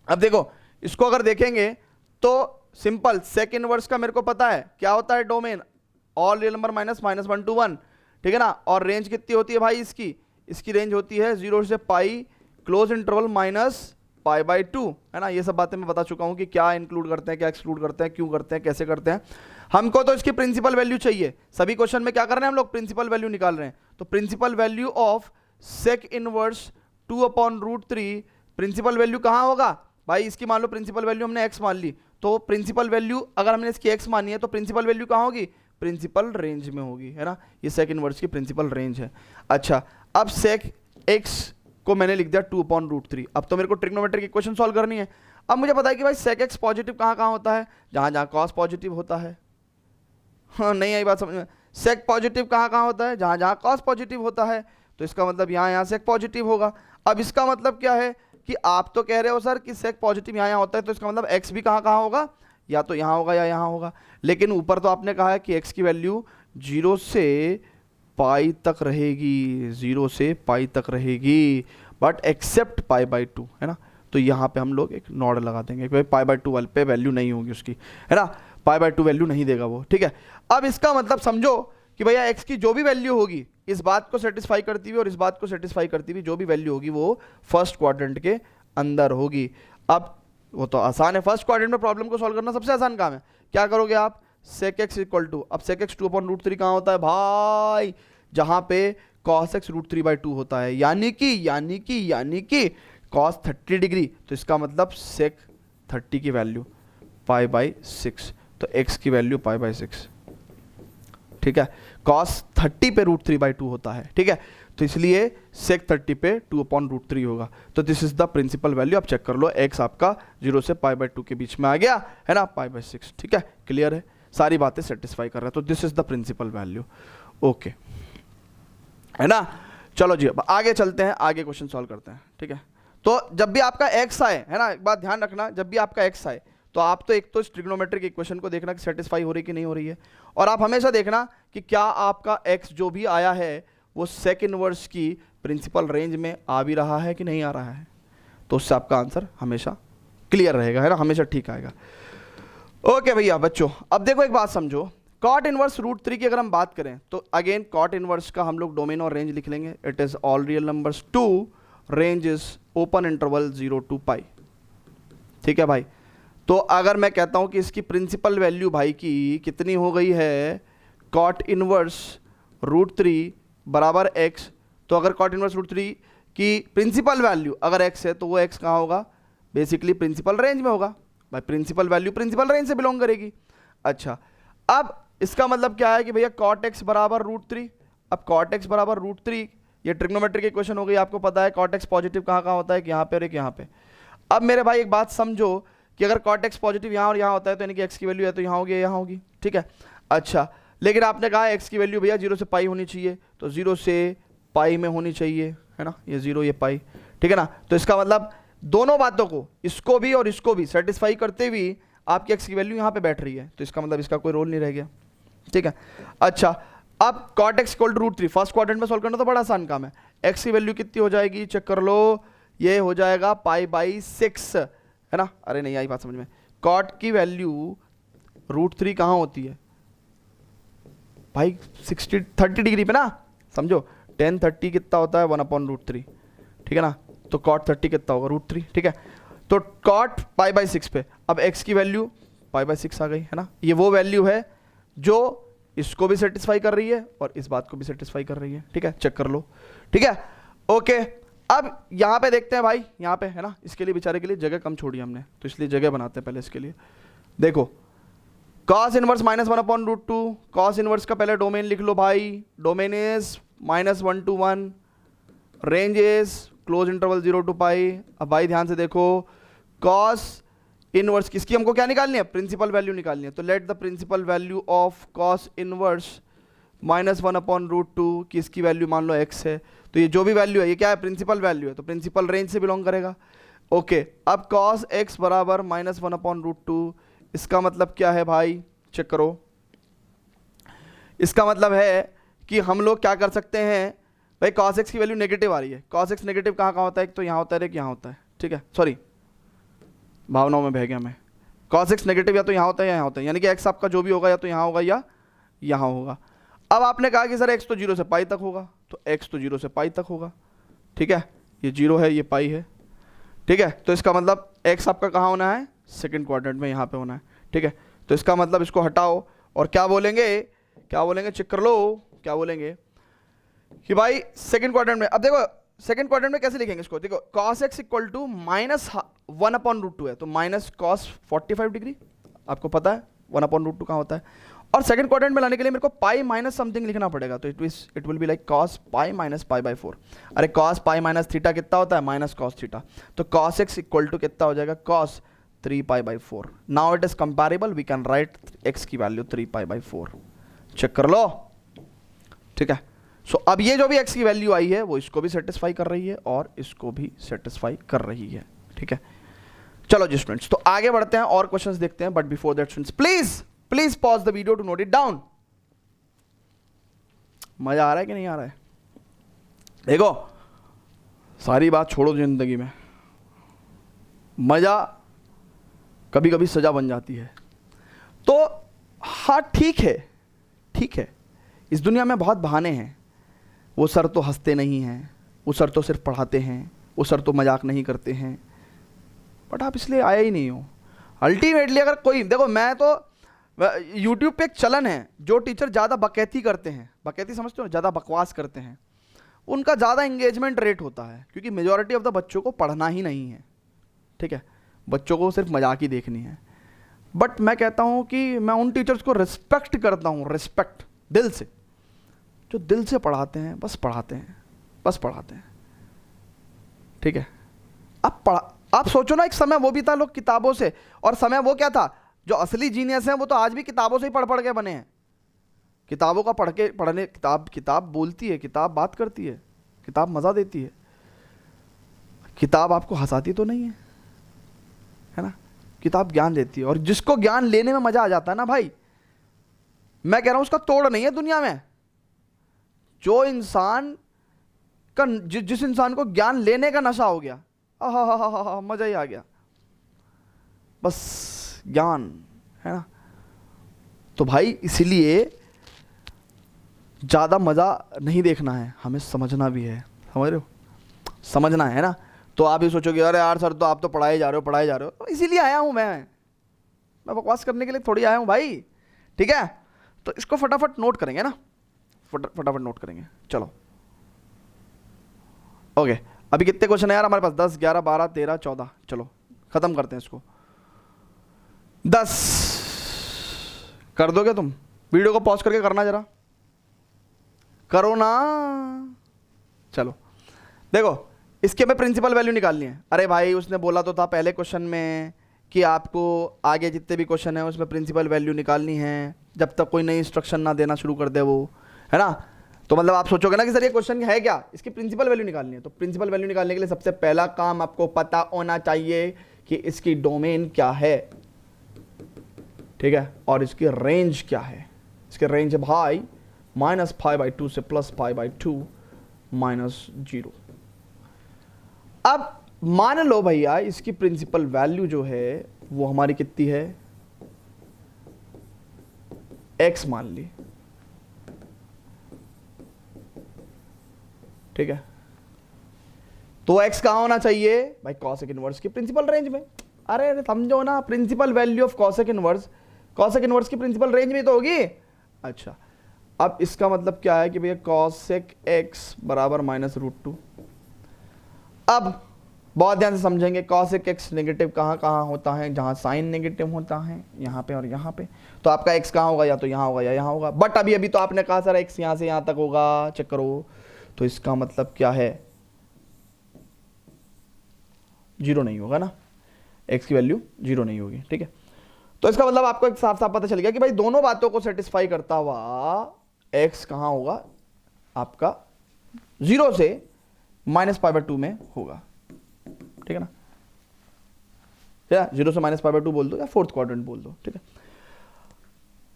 अब देखो, इसको अगर देखेंगे तो सिंपल सेक इनवर्स का मेरे को पता है क्या होता है, domain all real number minus -1 to 1, ठीक है ना। और रेंज कितनी होती है भाई इसकी रेंज होती है 0 से पाई क्लोज इंटरवल -π/2, है ना। ये सब बातें मैं बता चुका हूं कि क्या इंक्लूड करते हैं, क्या एक्सक्लूड करते हैं, क्यों करते हैं, कैसे करते हैं। हमको तो इसकी प्रिंसिपल वैल्यू चाहिए। सभी क्वेश्चन में क्या कर रहे हैं हम लोग, प्रिंसिपल वैल्यू निकाल रहे हैं। तो principal value of sec inverse 2/√3, principal value कहाँ होगा भाई, इसकी मान लो प्रिंसिपल वैल्यू हमने x मान ली, तो प्रिंसिपल वैल्यू अगर हमने इसकी x मानी है तो प्रिंसिपल वैल्यू कहाँ होगी, प्रिंसिपल रेंज में होगी, है ना। ये सेक इनवर्स की प्रिंसिपल रेंज है। अच्छा, अब सेक x को मैंने लिख दिया 2/√3। अब तो मेरे को ट्रिग्नोमेट्री की इक्वेशन सॉल्व करनी है। अब मुझे पता है कि भाई सेक x पॉजिटिव कहाँ कहाँ होता है, जहाँ जहाँ कॉस पॉजिटिव होता है। हाँ, नहीं आई बात समझ में। सेक पॉजिटिव कहाँ कहाँ होता है, जहाँ जहाँ कॉस पॉजिटिव होता है। तो इसका मतलब यहाँ सेक पॉजिटिव होगा। अब इसका मतलब क्या है कि आप तो कह रहे हो सर कि सेक पॉजिटिव यहाँ होता है, तो इसका मतलब x भी कहाँ कहाँ होगा, या तो यहाँ होगा या यहाँ होगा। लेकिन ऊपर तो आपने कहा है कि x की वैल्यू 0 से पाई तक रहेगी, 0 से पाई तक रहेगी, बट एक्सेप्ट π/2, है ना। तो यहाँ पे हम लोग एक नॉड लगा देंगे कि भाई π/2 वाले पे वैल्यू नहीं होगी उसकी, है ना। π/2 वैल्यू नहीं देगा वो, ठीक है। अब इसका मतलब समझो कि भैया x की जो भी वैल्यू होगी इस बात को सेटिस्फाई करती हुई और इस बात को सेटिस्फाई करती हुई जो भी वैल्यू होगी वो फर्स्ट क्वाड्रेंट के अंदर होगी। अब वो तो आसान है, फर्स्ट क्वाड्रेंट में प्रॉब्लम को सॉल्व करना सबसे आसान काम है। क्या करोगे आप, सेक x इक्वल टू, अब सेक x 2/√3 कहाँ होता है भाई, जहाँ पे cos x √3/2 होता है, यानी कि cos 30 डिग्री। तो इसका मतलब सेक 30 की वैल्यू π/6, तो x की वैल्यू π/6, ठीक है। cos 30 पे √3/2 होता है, ठीक है। तो इसलिए सेक 30 पे 2/√3 होगा। तो this is the principal value. आप चेक कर लो, x आपका 0 से π/2 के बीच में आ गया, है ना, π/6, ठीक है। क्लियर है, सारी बातें सेटिस्फाई कर रहा है। तो this is the principal value, okay, है ना। चलो जी अब आगे चलते हैं, आगे क्वेश्चन सॉल्व करते हैं, ठीक है। तो जब भी आपका x आए, है ना, एक बात ध्यान रखना, जब भी आपका x आए तो आप तो एक तो इस ट्रिग्नोमेट्रिक इक्वेशन को देखना कि सेटिस्फाई हो रही कि नहीं हो रही है, और आप हमेशा देखना कि क्या आपका x जो भी आया है वो सेक इनवर्स की प्रिंसिपल रेंज में आ भी रहा है कि नहीं आ रहा है। तो उससे आपका आंसर हमेशा क्लियर रहेगा, है ना, हमेशा ठीक आएगा। ओके भैया बच्चों, अब देखो एक बात समझो, कॉट इनवर्स √3 की अगर हम बात करें तो अगेन कॉट इनवर्स का हम लोग डोमेन और रेंज लिख लेंगे। It is all real numbers 2, range is open interval 0 to π, ठीक है भाई। तो अगर मैं कहता हूं कि इसकी प्रिंसिपल वैल्यू भाई की कितनी हो गई है, कॉट इनवर्स √3 बराबर x, तो अगर कॉट इनवर्स √3 की प्रिंसिपल वैल्यू अगर x है तो वो x कहाँ होगा, बेसिकली प्रिंसिपल रेंज में होगा भाई। प्रिंसिपल वैल्यू प्रिंसिपल रेंज से बिलोंग करेगी। अच्छा, अब इसका मतलब क्या है कि भैया कॉट x बराबर √3। अब कॉट x बराबर √3 ये ट्रिग्नोमेट्रिक इक्वेशन हो गई, आपको पता है कॉट x पॉजिटिव कहाँ कहाँ होता है, कि यहाँ पे और एक यहाँ पे। अब मेरे भाई एक बात समझो कि अगर कॉट x पॉजिटिव यहाँ और यहाँ होता है तो यानी कि x की वैल्यू है तो यहाँ होगी, यहाँ होगी, ठीक है। अच्छा, लेकिन आपने कहा x की वैल्यू भैया 0 से पाई होनी चाहिए, तो 0 से पाई में होनी चाहिए, है ना, ये 0 ये पाई, ठीक है ना। तो इसका मतलब दोनों बातों को, इसको भी और इसको भी सेटिस्फाई करते हुए आपकी x की वैल्यू यहाँ पे बैठ रही है, तो इसका मतलब इसका कोई रोल नहीं रह गया, ठीक है। अच्छा, अब cot x equal to √3 first quadrant में सॉल्व करना तो बड़ा आसान काम है। x की वैल्यू कितनी हो जाएगी, चेक कर लो, ये हो जाएगा π/6, है ना। अरे नहीं आई बात समझ में, कॉट की वैल्यू √3 कहाँ होती है भाई, 30 डिग्री पे ना, समझो tan 30 कितना होता है 1/√3, ठीक है ना। तो कॉट 30 कितना होगा √3, ठीक है। तो कॉट π/6 पे, अब x की वैल्यू π/6 आ गई, है ना। ये वो वैल्यू है जो इसको भी सेटिस्फाई कर रही है और इस बात को भी सेटिस्फाई कर रही है, ठीक है, चेक कर लो, ठीक है। ओके, अब यहां पे देखते हैं भाई, यहां पे है ना, इसके लिए बेचारे के लिए जगह कम छोड़ी हमने, तो इसलिए जगह बनाते हैं पहले इसके लिए। देखो cos इनवर्स -1/√2, cos इनवर्स का पहले डोमेन लिख लो भाई, domain is -1 to 1, range is close interval 0 to पाई। अब भाई ध्यान से देखो, cos इनवर्स किसकी हमको क्या निकालनी है, प्रिंसिपल वैल्यू निकालनी है, तो let the principal value of cos inverse -1/√2 की इसकी वैल्यू मान लो x है, तो ये जो भी वैल्यू है ये क्या है, प्रिंसिपल वैल्यू है, तो प्रिंसिपल रेंज से बिलोंग करेगा। ओके, अब cos x बराबर -1/√2, इसका मतलब क्या है भाई, चेक करो, इसका मतलब है कि हम लोग क्या कर सकते हैं भाई, cos x की वैल्यू नेगेटिव आ रही है, cos x नेगेटिव कहाँ कहाँ होता है, एक तो यहाँ होता है, एक यहाँ होता है, ठीक है, सॉरी भावनाओं में बह गया मैं, cos x नेगेटिव या तो यहाँ होता है या यहाँ होता है, यानी कि x आपका जो भी होगा या तो यहाँ होगा या यहाँ होगा। अब आपने कहा कि सर x तो 0 से पाई तक होगा, तो x तो 0 से पाई तक होगा, ठीक है, ये 0 है, ये पाई है, ठीक है, तो इसका मतलब x आपका कहाँ होना है, सेकंड क्वाड्रेंट में यहाँ पे होना है, ठीक है, तो इसका मतलब इसको हटाओ और क्या बोलेंगे, क्या बोलेंगे, चेक कर लो, क्या बोलेंगे कि भाई सेकंड क्वाड्रेंट में, अब देखो सेकंड क्वाड्रेंट में कैसे लिखेंगे इसको, देखो cos x इक्वल टू -1/√2 है, तो माइनस cos 45 डिग्री, आपको पता है 1/√2 कहाँ होता है, और सेकंड क्वाड्रेंट में लाने के लिए मेरे को पाई माइनस समथिंग लिखना पड़ेगा, तो it will be like cos pi minus π/4, अरे cos पाई माइनस थीटा कितना होता है, माइनस cos थीटा, तो cos x इक्वल टू कितना हो जाएगा, cos 3π/4। Now it is comparable, we can write x की वैल्यू 3π/4, चेक कर लो, ठीक है। सो अब ये जो भी x की वैल्यू आई है वो इसको भी सेटिस्फाई कर रही है और इसको भी सेटिस्फाई कर रही है, ठीक है। चलो जी स्टूडेंट्स, तो आगे बढ़ते हैं और क्वेश्चंस देखते हैं, but before that students please pause the video to note it down. मजा आ रहा है कि नहीं आ रहा है, देखो सारी बात छोड़ो जिंदगी में, मजा कभी कभी सजा बन जाती है, तो हाँ ठीक है, इस दुनिया में बहुत बहाने हैं, वो सर तो हंसते नहीं हैं, वो सर तो सिर्फ पढ़ाते हैं, वो सर तो मजाक नहीं करते हैं, बट आप इसलिए आए ही नहीं हो। अल्टीमेटली अगर कोई, देखो मैं तो यूट्यूब पे एक चलन है, जो टीचर ज़्यादा बकैती करते हैं, बकैती समझते हो, ज़्यादा बकवास करते हैं, उनका ज़्यादा इंगेजमेंट रेट होता है, क्योंकि मेजॉरिटी ऑफ द बच्चों को पढ़ना ही नहीं है, ठीक है, बच्चों को सिर्फ मजाक ही देखनी है। बट मैं कहता हूँ कि मैं उन टीचर्स को रिस्पेक्ट करता हूँ, रिस्पेक्ट दिल से, जो दिल से पढ़ाते हैं, बस पढ़ाते हैं, ठीक है। आप सोचो ना, एक समय वो भी था लोग किताबों से, और समय वो क्या था, जो असली जीनियस हैं वो तो आज भी किताबों से ही पढ़ के बने हैं, किताबों का पढ़ने, किताब बोलती है, किताब बात करती है, किताब मज़ा देती है, किताब आपको हंसाती तो नहीं है ना, किताब ज्ञान देती है, और जिसको ज्ञान लेने में मज़ा आ जाता है ना भाई, मैं कह रहा हूँ उसका तोड़ नहीं है दुनिया में। जो इंसान का, जिस इंसान को ज्ञान लेने का नशा हो गया, आहा मजा ही आ गया, बस ज्ञान है ना, तो भाई इसलिए ज़्यादा मज़ा नहीं देखना है, हमें समझना भी है, समझ रहे हो, समझना है ना। तो आप ये सोचोगे अरे यार सर तो आप तो पढ़ाए जा रहे हो, तो इसीलिए आया हूँ मैं बकवास करने के लिए थोड़ी आया हूँ भाई, ठीक है। तो इसको फटाफट नोट करेंगे ना, फटाफट नोट करेंगे, चलो ओके। अभी कितने क्वेश्चन है यार हमारे पास, 10 11 12 13 14, चलो खत्म करते हैं इसको। 10 कर दोगे तुम, वीडियो को पॉज करके करना, जरा करो ना, चलो देखो इसके हमें प्रिंसिपल वैल्यू निकालनी है। अरे भाई उसने बोला तो था पहले क्वेश्चन में कि आपको आगे जितने भी क्वेश्चन है उसमें प्रिंसिपल वैल्यू निकालनी है, जब तक कोई नई इंस्ट्रक्शन ना देना शुरू कर दे वो, है ना। तो मतलब आप सोचोगे ना कि सर ये क्वेश्चन है क्या, इसकी प्रिंसिपल वैल्यू निकालनी है, तो प्रिंसिपल वैल्यू निकालने के लिए सबसे पहला काम आपको पता होना चाहिए कि इसकी डोमेन क्या है, ठीक है, और इसकी रेंज क्या है। इसकी रेंज है भाई -π/2 से +π/2 -0। अब मान लो भैया इसकी प्रिंसिपल वैल्यू जो है वो हमारी कितनी है, x मान ली, ठीक है। तो x कहां होना चाहिए भाई, cosec इनवर्स की प्रिंसिपल रेंज में। अरे समझो ना, principal value of cosec inverse की प्रिंसिपल रेंज में तो होगी। अच्छा अब इसका मतलब क्या है कि भैया cosec x बराबर -√2, अब बहुत ध्यान से समझेंगे, cosec x नेगेटिव कहाँ कहाँ होता है, जहाँ साइन नेगेटिव होता है, यहाँ पे और यहाँ पे। तो आपका x कहाँ होगा, या तो यहाँ होगा या यहाँ होगा। बट अभी अभी तो आपने कहा सर x यहाँ से यहाँ तक होगा, चेक करो। तो इसका मतलब क्या है, 0 नहीं होगा ना, x की वैल्यू 0 नहीं होगी, ठीक है। तो इसका मतलब आपको एक साफ साफ पता चल गया कि भाई दोनों बातों को सेटिस्फाई करता हुआ x कहाँ होगा, आपका 0 से -π/2 में होगा, ठीक है ना। या 0 से -π/2 बोल दो या फोर्थ क्वाड्रेंट बोल दो, ठीक है।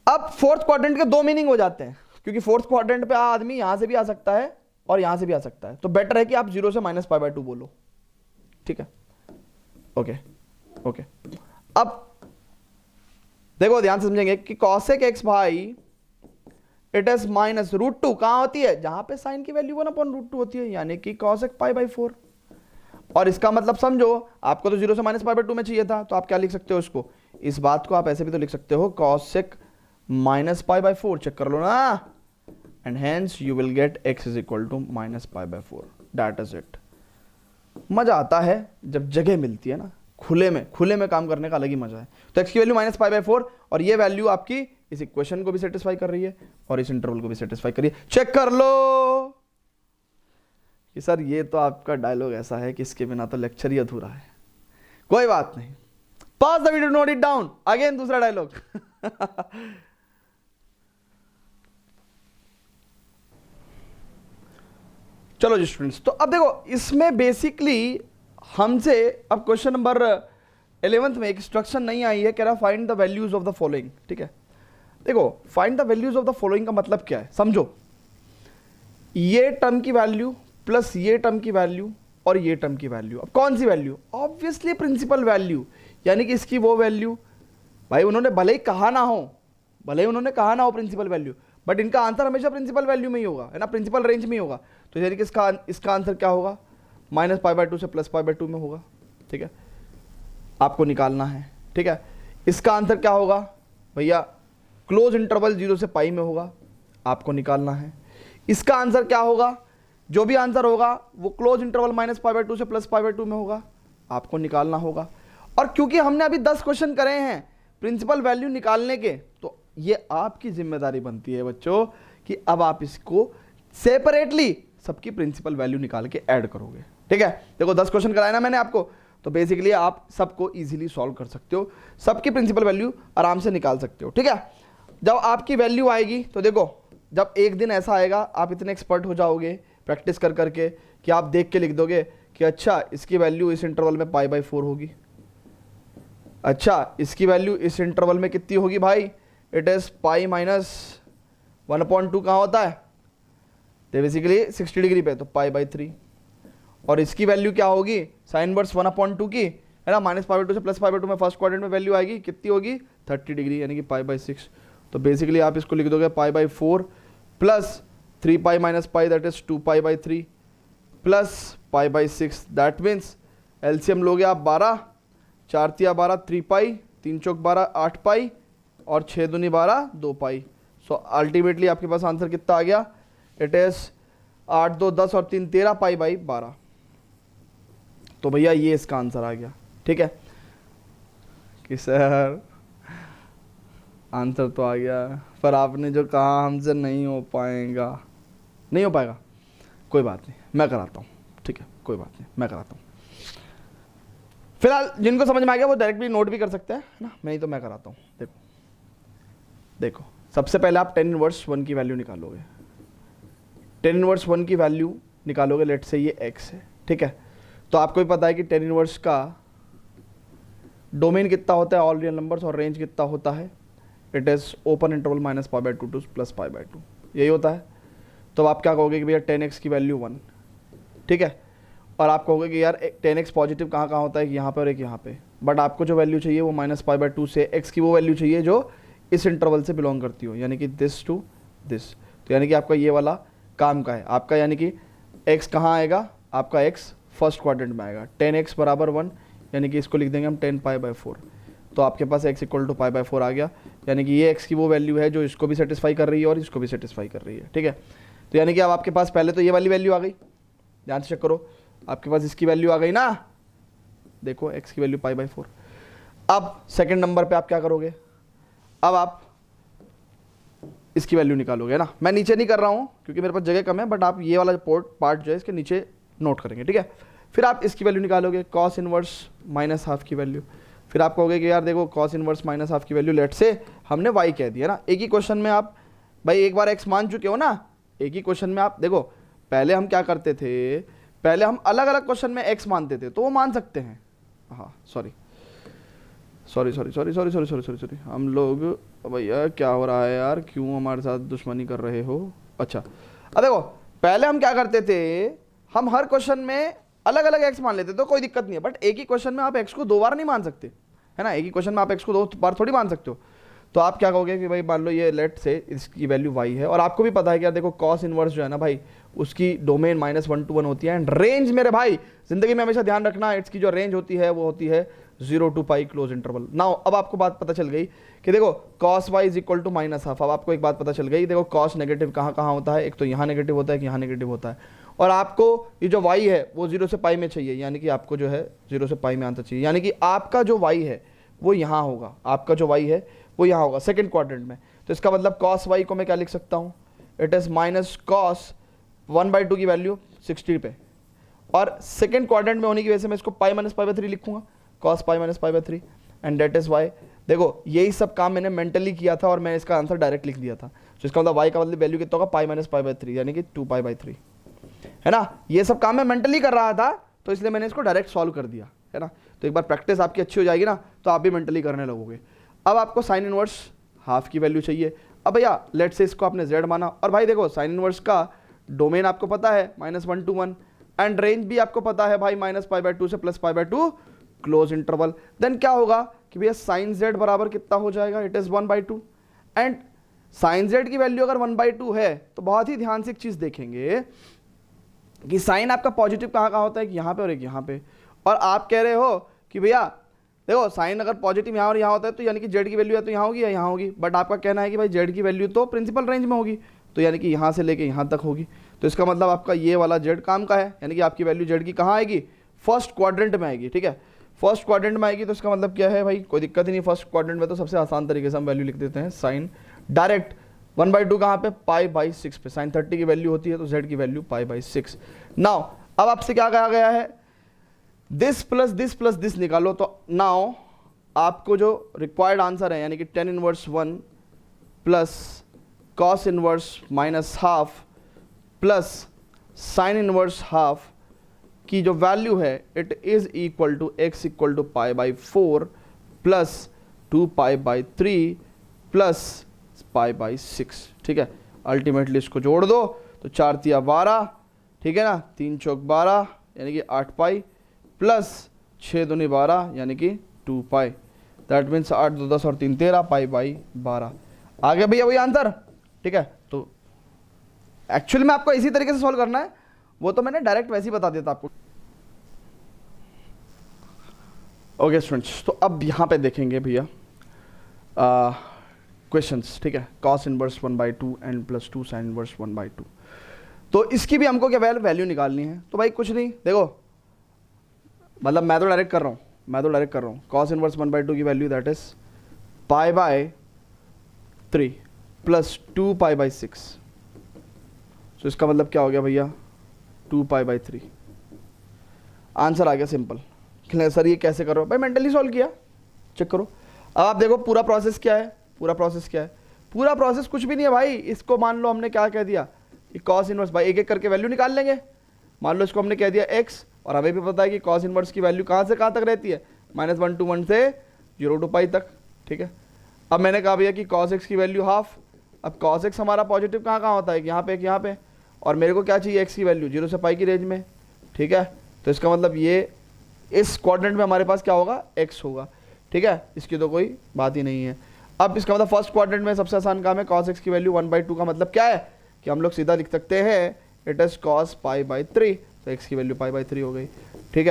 अब फोर्थ क्वाड्रेंट के दो मीनिंग हो जाते हैं, क्योंकि फोर्थ क्वाड्रेंट पे आदमी यहां से भी आ सकता है और यहां से भी आ सकता है। तो बेटर है कि आप 0 से -π/2 बोलो, ठीक है। Okay okay. अब देखो ध्यान से समझेंगे कि cosec x भाई इट इज -√2 कहां होती है, जहां पे साइन की वैल्यू 1/√2 होती है, यानी कि cosec π/4। और इसका मतलब समझो, आपको तो 0 से -π/2 में चाहिए था, तो आप क्या लिख सकते हो इसको, इस बात को आप ऐसे भी तो लिख सकते हो cosec -π/4, चेक कर लो ना, and hence you will get x is equal to -π/4। That is it. मजा आता है जब जगह मिलती है ना, खुले में काम करने का अलग ही मजा है। तो x की वैल्यू -π/4 और ये वैल्यू आपकी इस इक्वेशन को भी सेटिस्फाई कर रही है और इस इंटरवल को भी सेटिस्फाई कर रही है। चेक कर लो कि सर ये तो आपका डायलॉग ऐसा है कि इसके बिना तो लेक्चर ही अधूरा है। कोई बात नहीं, pause the video, note it down. Again दूसरा डायलॉग। चलो जी स्टूडेंट्स, तो अब देखो इसमें बेसिकली हमसे अब क्वेश्चन नंबर 11th में एक इंस्ट्रक्शन नहीं आई है, कह रहा find the values of the following, ठीक है। देखो find the values of the following का मतलब क्या है, समझो। ये टर्म की वैल्यू प्लस ये टर्म की वैल्यू और ये टर्म की वैल्यू, अब कौन सी वैल्यू, ऑब्वियसली प्रिंसिपल वैल्यू, यानी कि इसकी वो वैल्यू। भाई उन्होंने भले ही कहा ना हो प्रिंसिपल वैल्यू, बट इनका आंसर हमेशा प्रिंसिपल वैल्यू में ही होगा, है ना, प्रिंसिपल रेंज में ही होगा। तो यानी कि इसका आंसर क्या होगा, -π/2 से +π/2 में होगा, ठीक है। आपको निकालना है, ठीक है। इसका आंसर क्या होगा भैया, क्लोज इंटरवल 0 से π में होगा, आपको निकालना है। इसका आंसर क्या होगा, जो भी आंसर होगा वो क्लोज इंटरवल -π/2 से +π/2 में होगा, आपको निकालना होगा। और क्योंकि हमने अभी 10 क्वेश्चन करे हैं प्रिंसिपल वैल्यू निकालने के, तो ये आपकी जिम्मेदारी बनती है बच्चों कि अब आप इसको सेपरेटली सबकी प्रिंसिपल वैल्यू निकाल के ऐड करोगे, ठीक है। देखो 10 क्वेश्चन कराए ना मैंने आपको, तो बेसिकली आप सबको इजीली सॉल्व कर सकते हो, सबकी प्रिंसिपल वैल्यू आराम से निकाल सकते हो, ठीक है। जब आपकी वैल्यू आएगी तो देखो, जब एक दिन ऐसा आएगा आप इतने एक्सपर्ट हो जाओगे प्रैक्टिस कर करके कि आप देख के लिख दोगे कि अच्छा इसकी वैल्यू इस इंटरवल में π/4 होगी, अच्छा इसकी वैल्यू इस इंटरवल में कितनी होगी भाई, इट इज π-1/2 कहाँ होता है, तो बेसिकली 60 डिग्री पे, तो π/3। और इसकी वैल्यू क्या होगी, साइन इनवर्स 1/2 की, है ना, -π/2 से +π/2 में फर्स्ट क्वाड्रेंट में वैल्यू आएगी, कितनी होगी 30 डिग्री, यानी कि π/6। तो बेसिकली आप इसको लिख दोगे π/4 plus 3π - π that is 2π/3 plus π/6, that means LCM लोगे आप 12, 4 × 12 3π, 3 × 12 8π और 6 × 2 12 2π। सो अल्टीमेटली आपके पास आंसर कितना आ गया, इट इज 8 2 10 और 3 13 π/12। तो भैया ये इसका आंसर आ गया, ठीक है कि सर आंसर तो आ गया, पर आपने जो कहा हमसे नहीं हो पाएगा, कोई बात नहीं, मैं कराता हूँ, ठीक है, कोई बात नहीं, मैं कराता हूँ। फिलहाल जिनको समझ में आ गया वो डायरेक्टली नोट भी कर सकते हैं, है ना, नहीं तो मैं कराता हूँ। देखो सबसे पहले आप 10 इनवर्स 1 की वैल्यू निकालोगे, 10 इनवर्स 1 की वैल्यू निकालोगे, लेट से ये x है, ठीक है। तो आपको भी पता है कि 10 इनवर्स का डोमेन कितना होता है, ऑल रियल नंबर्स, और रेंज कितना होता है, it is open interval -π/2 to +π/2, यही होता है। तो आप क्या कहोगे कि भैया 10x की वैल्यू 1, ठीक है। और आप कहोगे कि यार 10x पॉजिटिव कहाँ कहाँ होता है, यहाँ पे और एक यहाँ पे, बट आपको जो वैल्यू चाहिए वो -π/2 से x की वो वैल्यू चाहिए जो इस इंटरवल से बिलोंग करती हो, यानी कि दिस टू दिस। तो यानी कि आपका ये वाला काम का है आपका, यानी कि x कहाँ आएगा, आपका x फर्स्ट क्वाड्रेंट में आएगा, 10x = 1, यानी कि इसको लिख देंगे हम 10π/4। तो आपके पास x = π/4 आ गया, यानी कि ये x की वो वैल्यू है जो इसको भी सेटिस्फाई कर रही है और इसको भी सेटिस्फाई कर रही है, ठीक है। तो यानी कि अब आपके पास पहले तो ये वाली वैल्यू आ गई, ध्यान से चेक करो, आपके पास इसकी वैल्यू आ गई ना, देखो x की वैल्यू π/4। अब सेकंड नंबर पे आप क्या करोगे, अब आप इसकी वैल्यू निकालोगे ना। मैं नीचे नहीं कर रहा हूँ क्योंकि मेरे पास जगह कम है, बट आप ये वाला पार्ट जो है इसके नीचे नोट करेंगे, ठीक है। फिर आप इसकी वैल्यू निकालोगे, cos इनवर्स -½ की वैल्यू। फिर आप कहोगे कि यार देखो cos इनवर्स -½ की वैल्यू लेट से हमने y कह दिया ना। एक ही क्वेश्चन में आप भाई एक बार x मान चुके हो ना, एक ही क्वेश्चन में आप देखो, पहले हम क्या करते थे, पहले हम अलग अलग क्वेश्चन में x मानते थे, तो वो मान सकते हैं। हाँ सॉरी, हम लोग, भैया क्या हो रहा है यार, क्यों हमारे साथ दुश्मनी कर रहे हो। अच्छा अब देखो, पहले हम क्या करते थे, हम हर क्वेश्चन में अलग अलग x मान लेते तो कोई दिक्कत नहीं है, बट एक ही क्वेश्चन में आप x को 2 बार नहीं मान सकते, है ना। एक ही क्वेश्चन में आप x को 2 बार थोड़ी मान सकते हो। तो आप क्या कहोगे कि भाई मान लो ये लेट से इसकी वैल्यू y है, और आपको भी पता है कि यार देखो cos इनवर्स जो है ना भाई, उसकी डोमेन -1 to 1 होती है, एंड रेंज मेरे भाई जिंदगी में हमेशा ध्यान रखना, इसकी जो रेंज होती है वो होती है 0 to π क्लोज इंटरवल। नाउ अब आपको बात पता चल गई कि देखो cos y is equal to -½ अब आपको एक बात पता चल गई, देखो cos नेगेटिव कहाँ कहाँ होता है, एक तो यहाँ नेगेटिव होता है, कि यहाँ नेगेटिव होता है, और आपको ये जो y है वो 0 से π में चाहिए, यानी कि आपको जो है 0 से π में आना चाहिए, यानी कि आपका जो y है वो यहाँ होगा, आपका जो y है वो यहाँ होगा सेकंड क्वाड्रेंट में। तो इसका मतलब cos y को मैं क्या लिख सकता हूँ, इट इज -cos 1/2 की वैल्यू 60 पे, और सेकंड क्वाड्रेंट में होने की वजह से मैं इसको π - π/3 लिखूंगा, cos π - π/3, and that is y। देखो यही सब काम मैंने मेंटली किया था और मैं इसका आंसर डायरेक्ट लिख दिया था। तो इसका मतलब y का मतलब वैल्यू कितना होगा, π - π/3, यानी कि 2π/3, है ना। ये सब काम मैं मेंटली कर रहा था, तो इसलिए मैंने इसको डायरेक्ट सॉल्व कर दिया, है ना। तो एक बार प्रैक्टिस आपकी अच्छी हो जाएगी ना, तो आप भी मेंटली करने लगोगे। अब आपको साइन इनवर्स ½ की वैल्यू चाहिए। अब भैया लेट से इसको आपने z माना, और भाई देखो साइन इनवर्स का डोमेन आपको पता है -1 to 1, एंड रेंज भी आपको पता है भाई -π/2 से +π/2 क्लोज इंटरवल। देन क्या होगा कि भैया साइन z बराबर कितना हो जाएगा, it is 1/2, and sine z की वैल्यू अगर 1/2 है तो बहुत ही ध्यान से एक चीज देखेंगे कि साइन आपका पॉजिटिव कहाँ कहाँ होता है, कि यहाँ पे और एक यहाँ पे, और आप कह रहे हो कि भैया देखो साइन अगर पॉजिटिव यहाँ और यहाँ होता है तो यानी कि जेड की वैल्यू या तो यहाँ होगी या यहाँ होगी, बट आपका कहना है कि भाई जेड की वैल्यू तो प्रिंसिपल रेंज में होगी, तो यानी कि यहाँ से लेके यहाँ तक होगी। तो इसका मतलब आपका ये वाला जेड काम का है, यानी कि आपकी वैल्यू जेड की कहाँ आएगी, फर्स्ट क्वाड्रेंट में आएगी, ठीक है। फर्स्ट क्वाड्रेंट में आएगी तो इसका मतलब क्या है भाई, कोई दिक्कत ही नहीं, फर्स्ट क्वाड्रेंट में तो सबसे आसान तरीके से हम वैल्यू लिख देते हैं साइन डायरेक्ट 1/2 कहाँ पे, π/6 पे। साइन 30 की वैल्यू होती है तो जेड की वैल्यू π/6। नाउ अब आपसे क्या कहा गया है, दिस प्लस दिस निकालो। तो नाउ आपको जो रिक्वायर्ड आंसर है, यानी कि tan inverse 1 plus cos inverse -½ plus sine inverse ½ की जो वैल्यू है, it is equal to x equal to π/4 plus 2π/3 plus π/6, ठीक है। अल्टीमेटली इसको जोड़ दो तो 4 तिया 12, ठीक है ना, 3 चौक 12 यानी कि 8π प्लस 6 दूनी 12 यानी कि 2π, दैट मीन्स 8 2 10 और 3 13 π/12 आ गया भैया वही आंसर, ठीक है। तो एक्चुअली में आपको इसी तरीके से सॉल्व करना है, वो तो मैंने डायरेक्ट वैसे ही बता दिया था आपको। ओके स्टूडेंट्स, तो अब यहाँ पे देखेंगे भैया क्वेश्चंस, ठीक है। cos inverse 1/2 and plus 2 sign inverse 1/2, तो इसकी भी हमको क्या वैल्यू निकालनी है। तो भाई कुछ नहीं, देखो मतलब मैं तो डायरेक्ट कर रहा हूँ, cos इनवर्स 1/2 की वैल्यू दैट इज π/3 प्लस 2π/6। तो इसका मतलब क्या हो गया भैया, 2π/3। आंसर आ गया सिंपल। सर ये कैसे करो, भाई मेंटली सॉल्व किया, चेक करो। अब आप देखो पूरा प्रोसेस क्या है, पूरा प्रोसेस कुछ भी नहीं है भाई। इसको मान लो हमने क्या कह दिया कि cos इनवर्स, भाई एक एक करके वैल्यू निकाल लेंगे। मान लो इसको हमने कह दिया x, और हमें भी पता है कि cos इनवर्स की वैल्यू कहाँ से कहाँ तक रहती है, -1 to 1 से 0 to π तक, ठीक है। अब मैंने कहा भैया कि cos x की वैल्यू ½ अब cos x हमारा पॉजिटिव कहाँ कहाँ होता है, कि यहाँ पे, यहाँ पे, और मेरे को क्या चाहिए x की वैल्यू 0 से π की रेंज में, ठीक है। तो इसका मतलब ये इस क्वाड्रेंट में हमारे पास क्या होगा, x होगा, ठीक है। इसकी तो कोई बात ही नहीं है। अब इसका मतलब फर्स्ट क्वाड्रेंट में सबसे आसान काम है, cos x की वैल्यू 1/2 का मतलब क्या है कि हम लोग सीधा लिख सकते हैं इट इज cos π/3, तो x की वैल्यू π/3 हो गई, ठीक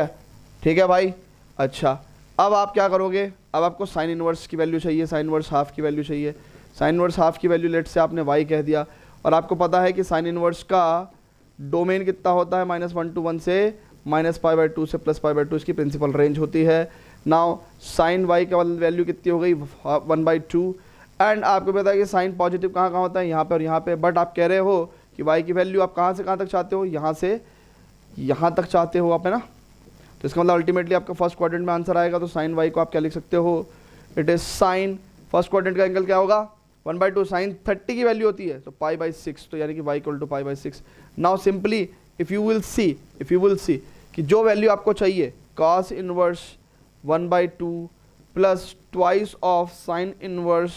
है भाई। अच्छा अब आप क्या करोगे, अब आपको साइन इनवर्स की वैल्यू चाहिए, साइन इनवर्स ½ की वैल्यू चाहिए। साइन इनवर्स ½ की वैल्यू लेट से आपने y कह दिया, और आपको पता है कि साइन इनवर्स का डोमेन कितना होता है, -1 to 1 से माइनस पाई बाई टू से प्लस पाई बाई टू इसकी प्रिंसिपल रेंज होती है। नाउ साइन वाई का वैल्यू कितनी हो गई 1/2 एंड आपको पता है कि साइन पॉजिटिव कहाँ कहाँ होता है, यहाँ पे और यहाँ पे, बट आप कह रहे हो कि वाई की वैल्यू आप कहाँ से कहाँ तक चाहते हो, यहाँ से यहाँ तक चाहते हो आप, है ना। तो इसका मतलब अल्टीमेटली आपका फर्स्ट क्वाड्रेंट में आंसर आएगा। तो साइन वाई को आप क्या लिख सकते हो, it is sine first quadrant का एंगल क्या होगा 1/2, साइन 30 की वैल्यू होती है तो पाई/6, तो यानी कि y इक्वल टू पाई/6। Now simply if you will see कि जो वैल्यू आपको चाहिए cos inverse 1/2 plus twice of sine inverse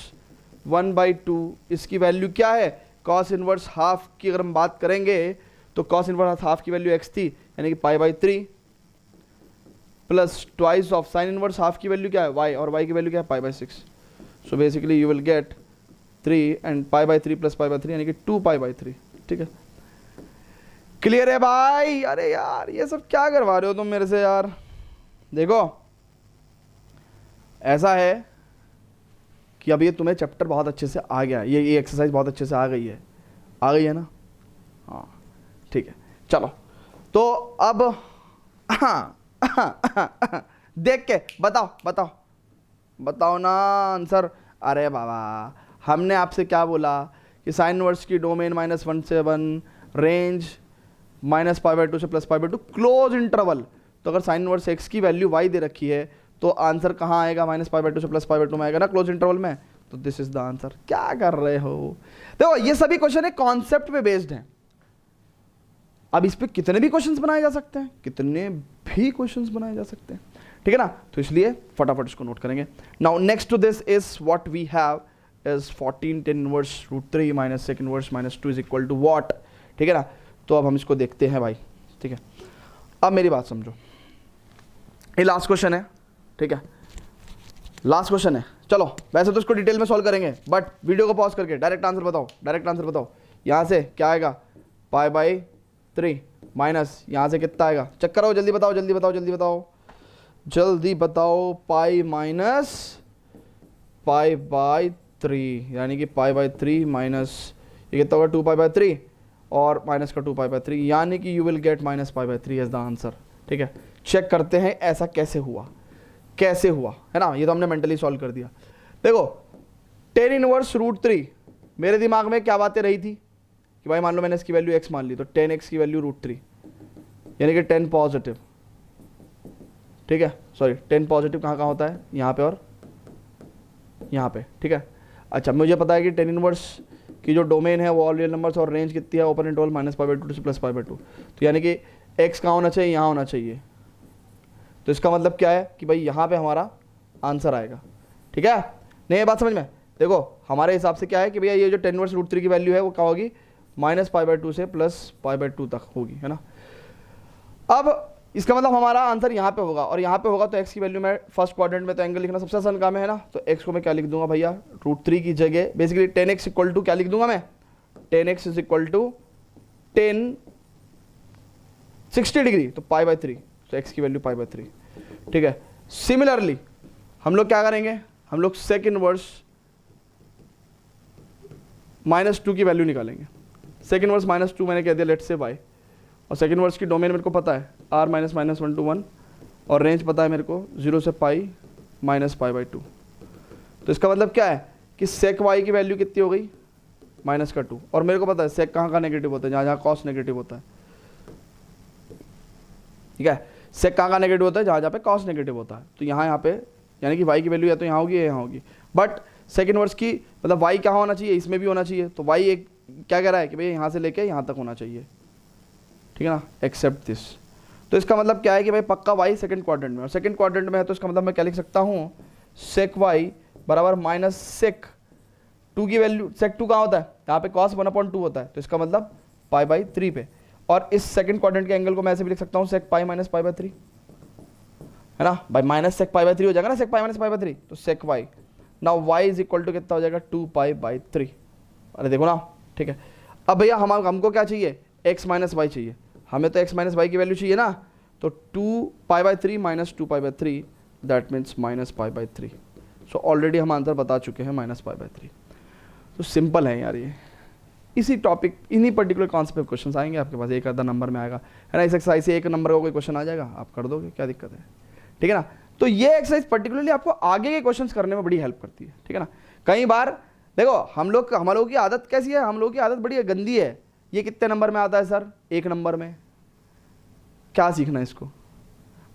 1/2, इसकी वैल्यू क्या है, cos इनवर्स हाफ की अगर हम बात करेंगे तो cos इनवर्स हाफ की वैल्यू x थी यानी कि पाई/3 plus twice of sine inverse half की वैल्यू क्या है y, और y की वैल्यू क्या है पाई/6। So basically you will get 3 and पाई/3 प्लस पाई/3 यानी कि 2 पाई/3। ठीक है, क्लियर है भाई। अरे यार ये सब क्या करवा रहे हो तुम मेरे से यार। देखो ऐसा है कि अब ये तुम्हें चैप्टर बहुत अच्छे से आ गया, ये एक्सरसाइज बहुत अच्छे से आ गई है ना। हाँ ठीक है, चलो तो अब देख के बताओ ना आंसर। अरे बाबा हमने आपसे क्या बोला कि साइन इनवर्स की डोमेन -1 से 1, रेंज -पाई/2 से प्लस पाई/2, क्लोज इंटरवल। तो अगर साइन इनवर्स x की वैल्यू y दे रखी है तो आंसर कहाँ आएगा, -पाई/2 से प्लस पाई/2 में आएगा ना, क्लोज इंटरवल में। तो दिस इज द आंसर। क्या कर रहे हो, देखो ये सभी क्वेश्चन है कॉन्सेप्ट पे बेस्ड हैं। अब इस पे कितने भी क्वेश्चंस बनाए जा सकते हैं, ठीक है ना। तो इसलिए फटाफट इसको नोट करेंगे। Now next to this is what we have is 14 tan inverse √3 minus sec inverse -2 is equal to what. ठीक है ना, तो अब हम इसको देखते हैं भाई। ठीक है, अब मेरी बात समझो, ये लास्ट क्वेश्चन है। ठीक है, लास्ट क्वेश्चन है। चलो वैसे तो इसको डिटेल में सॉल्व करेंगे, बट वीडियो को पॉज करके डायरेक्ट आंसर बताओ। यहाँ से क्या आएगा पाई/3 माइनस यहाँ से कितना आएगा, चेक करो, जल्दी बताओ। पाई माइनस पाई/3 यानी कि पाई/3 माइनस ये कितना होगा 2 पाई/3 और माइनस का 2 पाई/3 यानी कि यू विल गेट -पाई/3 एज द आंसर। ठीक है, चेक करते हैं ऐसा कैसे हुआ है ना। ये तो हमने मेंटली सॉल्व कर दिया। देखो tan इनवर्स √3 मेरे दिमाग में क्या बातें रही थी कि भाई मान लो मैंने इसकी वैल्यू x मान ली, तो tan x की वैल्यू √3 यानी कि 10 पॉजिटिव। ठीक है, सॉरी 10 पॉजिटिव कहाँ होता है, यहाँ पे और यहाँ पे। ठीक है, अच्छा मुझे पता है कि tan इनवर्स की जो डोमेन है वो ऑल रियल नंबर्स और रेंज कितनी है, ओपन इंटरवल -पाई/2 से प्लस पाई/2। तो यानी कि x कहाँ होना चाहिए, यहाँ होना चाहिए। तो इसका मतलब क्या है कि भाई यहाँ पे हमारा आंसर आएगा। ठीक है, नहीं ये बात समझ में। देखो हमारे हिसाब से क्या है कि भैया ये जो tan इनवर्स √3 की वैल्यू है वो क्या होगी, -पाई/2 से प्लस पाई/2 तक होगी, है ना। अब इसका मतलब हमारा आंसर यहाँ पे होगा, और यहाँ पे होगा तो x की वैल्यू में फर्स्ट क्वाड्रेंट में तो एंगल लिखना सबसे आसान काम है ना। तो x को मैं क्या लिख दूंगा भैया, √3 की जगह basically tan x equal to क्या लिख दूंगा मैं, tan x is equal to tan 60 degree, तो पाई/3, तो x की वैल्यू पाई/3। ठीक है, सिमिलरली हम लोग क्या करेंगे, हम लोग sec इनवर्स -2 की वैल्यू निकालेंगे। sec इनवर्स -2 मैंने कह दिया लेट्स से y, और sec इनवर्स की डोमेन मेरे को पता है r -1 to 1, और रेंज पता है मेरे को 0 से पाई -पाई/2। तो इसका मतलब क्या है कि sec y की वैल्यू कितनी हो गई, -2, और मेरे को पता है sec कहाँ नेगेटिव होता है, जहाँ cos नेगेटिव होता है। ठीक है, sec कहाँ नेगेटिव होता है, जहाँ पे cos नेगेटिव होता है। तो यहाँ पे यानी कि y की वैल्यू या तो यहाँ होगी या यहाँ होगी, बट sec इनवर्स की मतलब y कहाँ होना चाहिए, इसमें भी होना चाहिए। तो y एक क्या कह रहा है कि भाई यहाँ से लेके यहाँ तक होना चाहिए। ठीक है ना, एक्सेप्ट दिस। तो इसका मतलब क्या है कि भाई पक्का y सेकंड क्वाड्रेंट में, और सेकंड क्वाड्रेंट में है तो इसका मतलब मैं क्या लिख सकता हूँ, sec y बराबर -sec 2 की वैल्यू, sec 2 कहाँ होता है, यहाँ पे cos 1/2 होता है। तो इसका मतलब पाई/3 पे, और इस सेकंड क्वाड्रेंट के एंगल को मैं ऐसे भी लिख सकता हूँ sec पाई -पाई/3, है ना भाई, -sec पाई/3 हो जाएगा ना, sec पाई -पाई/3, तो sec y। Now y is equal to कितना हो जाएगा, 2 पाई/3। अरे देखो ना, ठीक है। अब भैया हमको क्या चाहिए, x - y चाहिए, हमें तो x - y की वैल्यू चाहिए ना। तो 2 पाई/3 - 2 पाई/3 दैट मीन्स -पाई/3। सो ऑलरेडी हम आंसर बता चुके हैं, -पाई/3। तो सिंपल है यार, ये इसी टॉपिक इन्हीं पर्टिकुलर कॉन्सेप्ट पे क्वेश्चन आएंगे आपके पास, एक आधा नंबर में आएगा, है ना। इस एक्सरसाइज से एक नंबर का कोई क्वेश्चन आ जाएगा, आप कर दोगे, क्या दिक्कत है, ठीक है ना। तो ये एक्सरसाइज पर्टिकुलरली आपको आगे के क्वेश्चंस करने में बड़ी हेल्प करती है, ठीक है ना। कई बार देखो हम लोगों की आदत कैसी है, हम लोगों की आदत बड़ी गंदी है। ये कितने नंबर में आता है सर, एक नंबर में, क्या सीखना है इसको।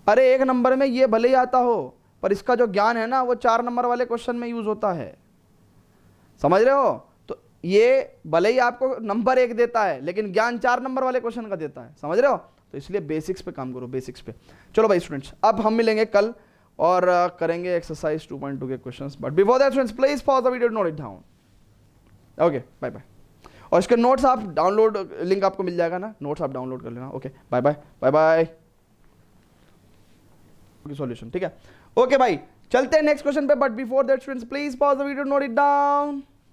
अरे एक नंबर में ये भले ही आता हो, पर इसका जो ज्ञान है ना वो 4 नंबर वाले क्वेश्चन में यूज होता है, समझ रहे हो। तो ये भले ही आपको नंबर 1 देता है, लेकिन ज्ञान 4 नंबर वाले क्वेश्चन का देता है, समझ रहे हो। तो इसलिए बेसिक्स पे काम करो, बेसिक्स पे। चलो भाई स्टूडेंट्स, अब हम मिलेंगे कल और करेंगे एक्सरसाइज 2.2 के questions, but before that students please pause the video, note it down. Okay bye bye. और इसके नोट्स आप डाउनलोड, लिंक आपको मिल जाएगा ना, नोट्स आप डाउनलोड कर लेना। Okay bye bye bye bye. Solution, ठीक है। ओके भाई चलते हैं नेक्स्ट क्वेश्चन पे, but before that students please pause the video, note it down.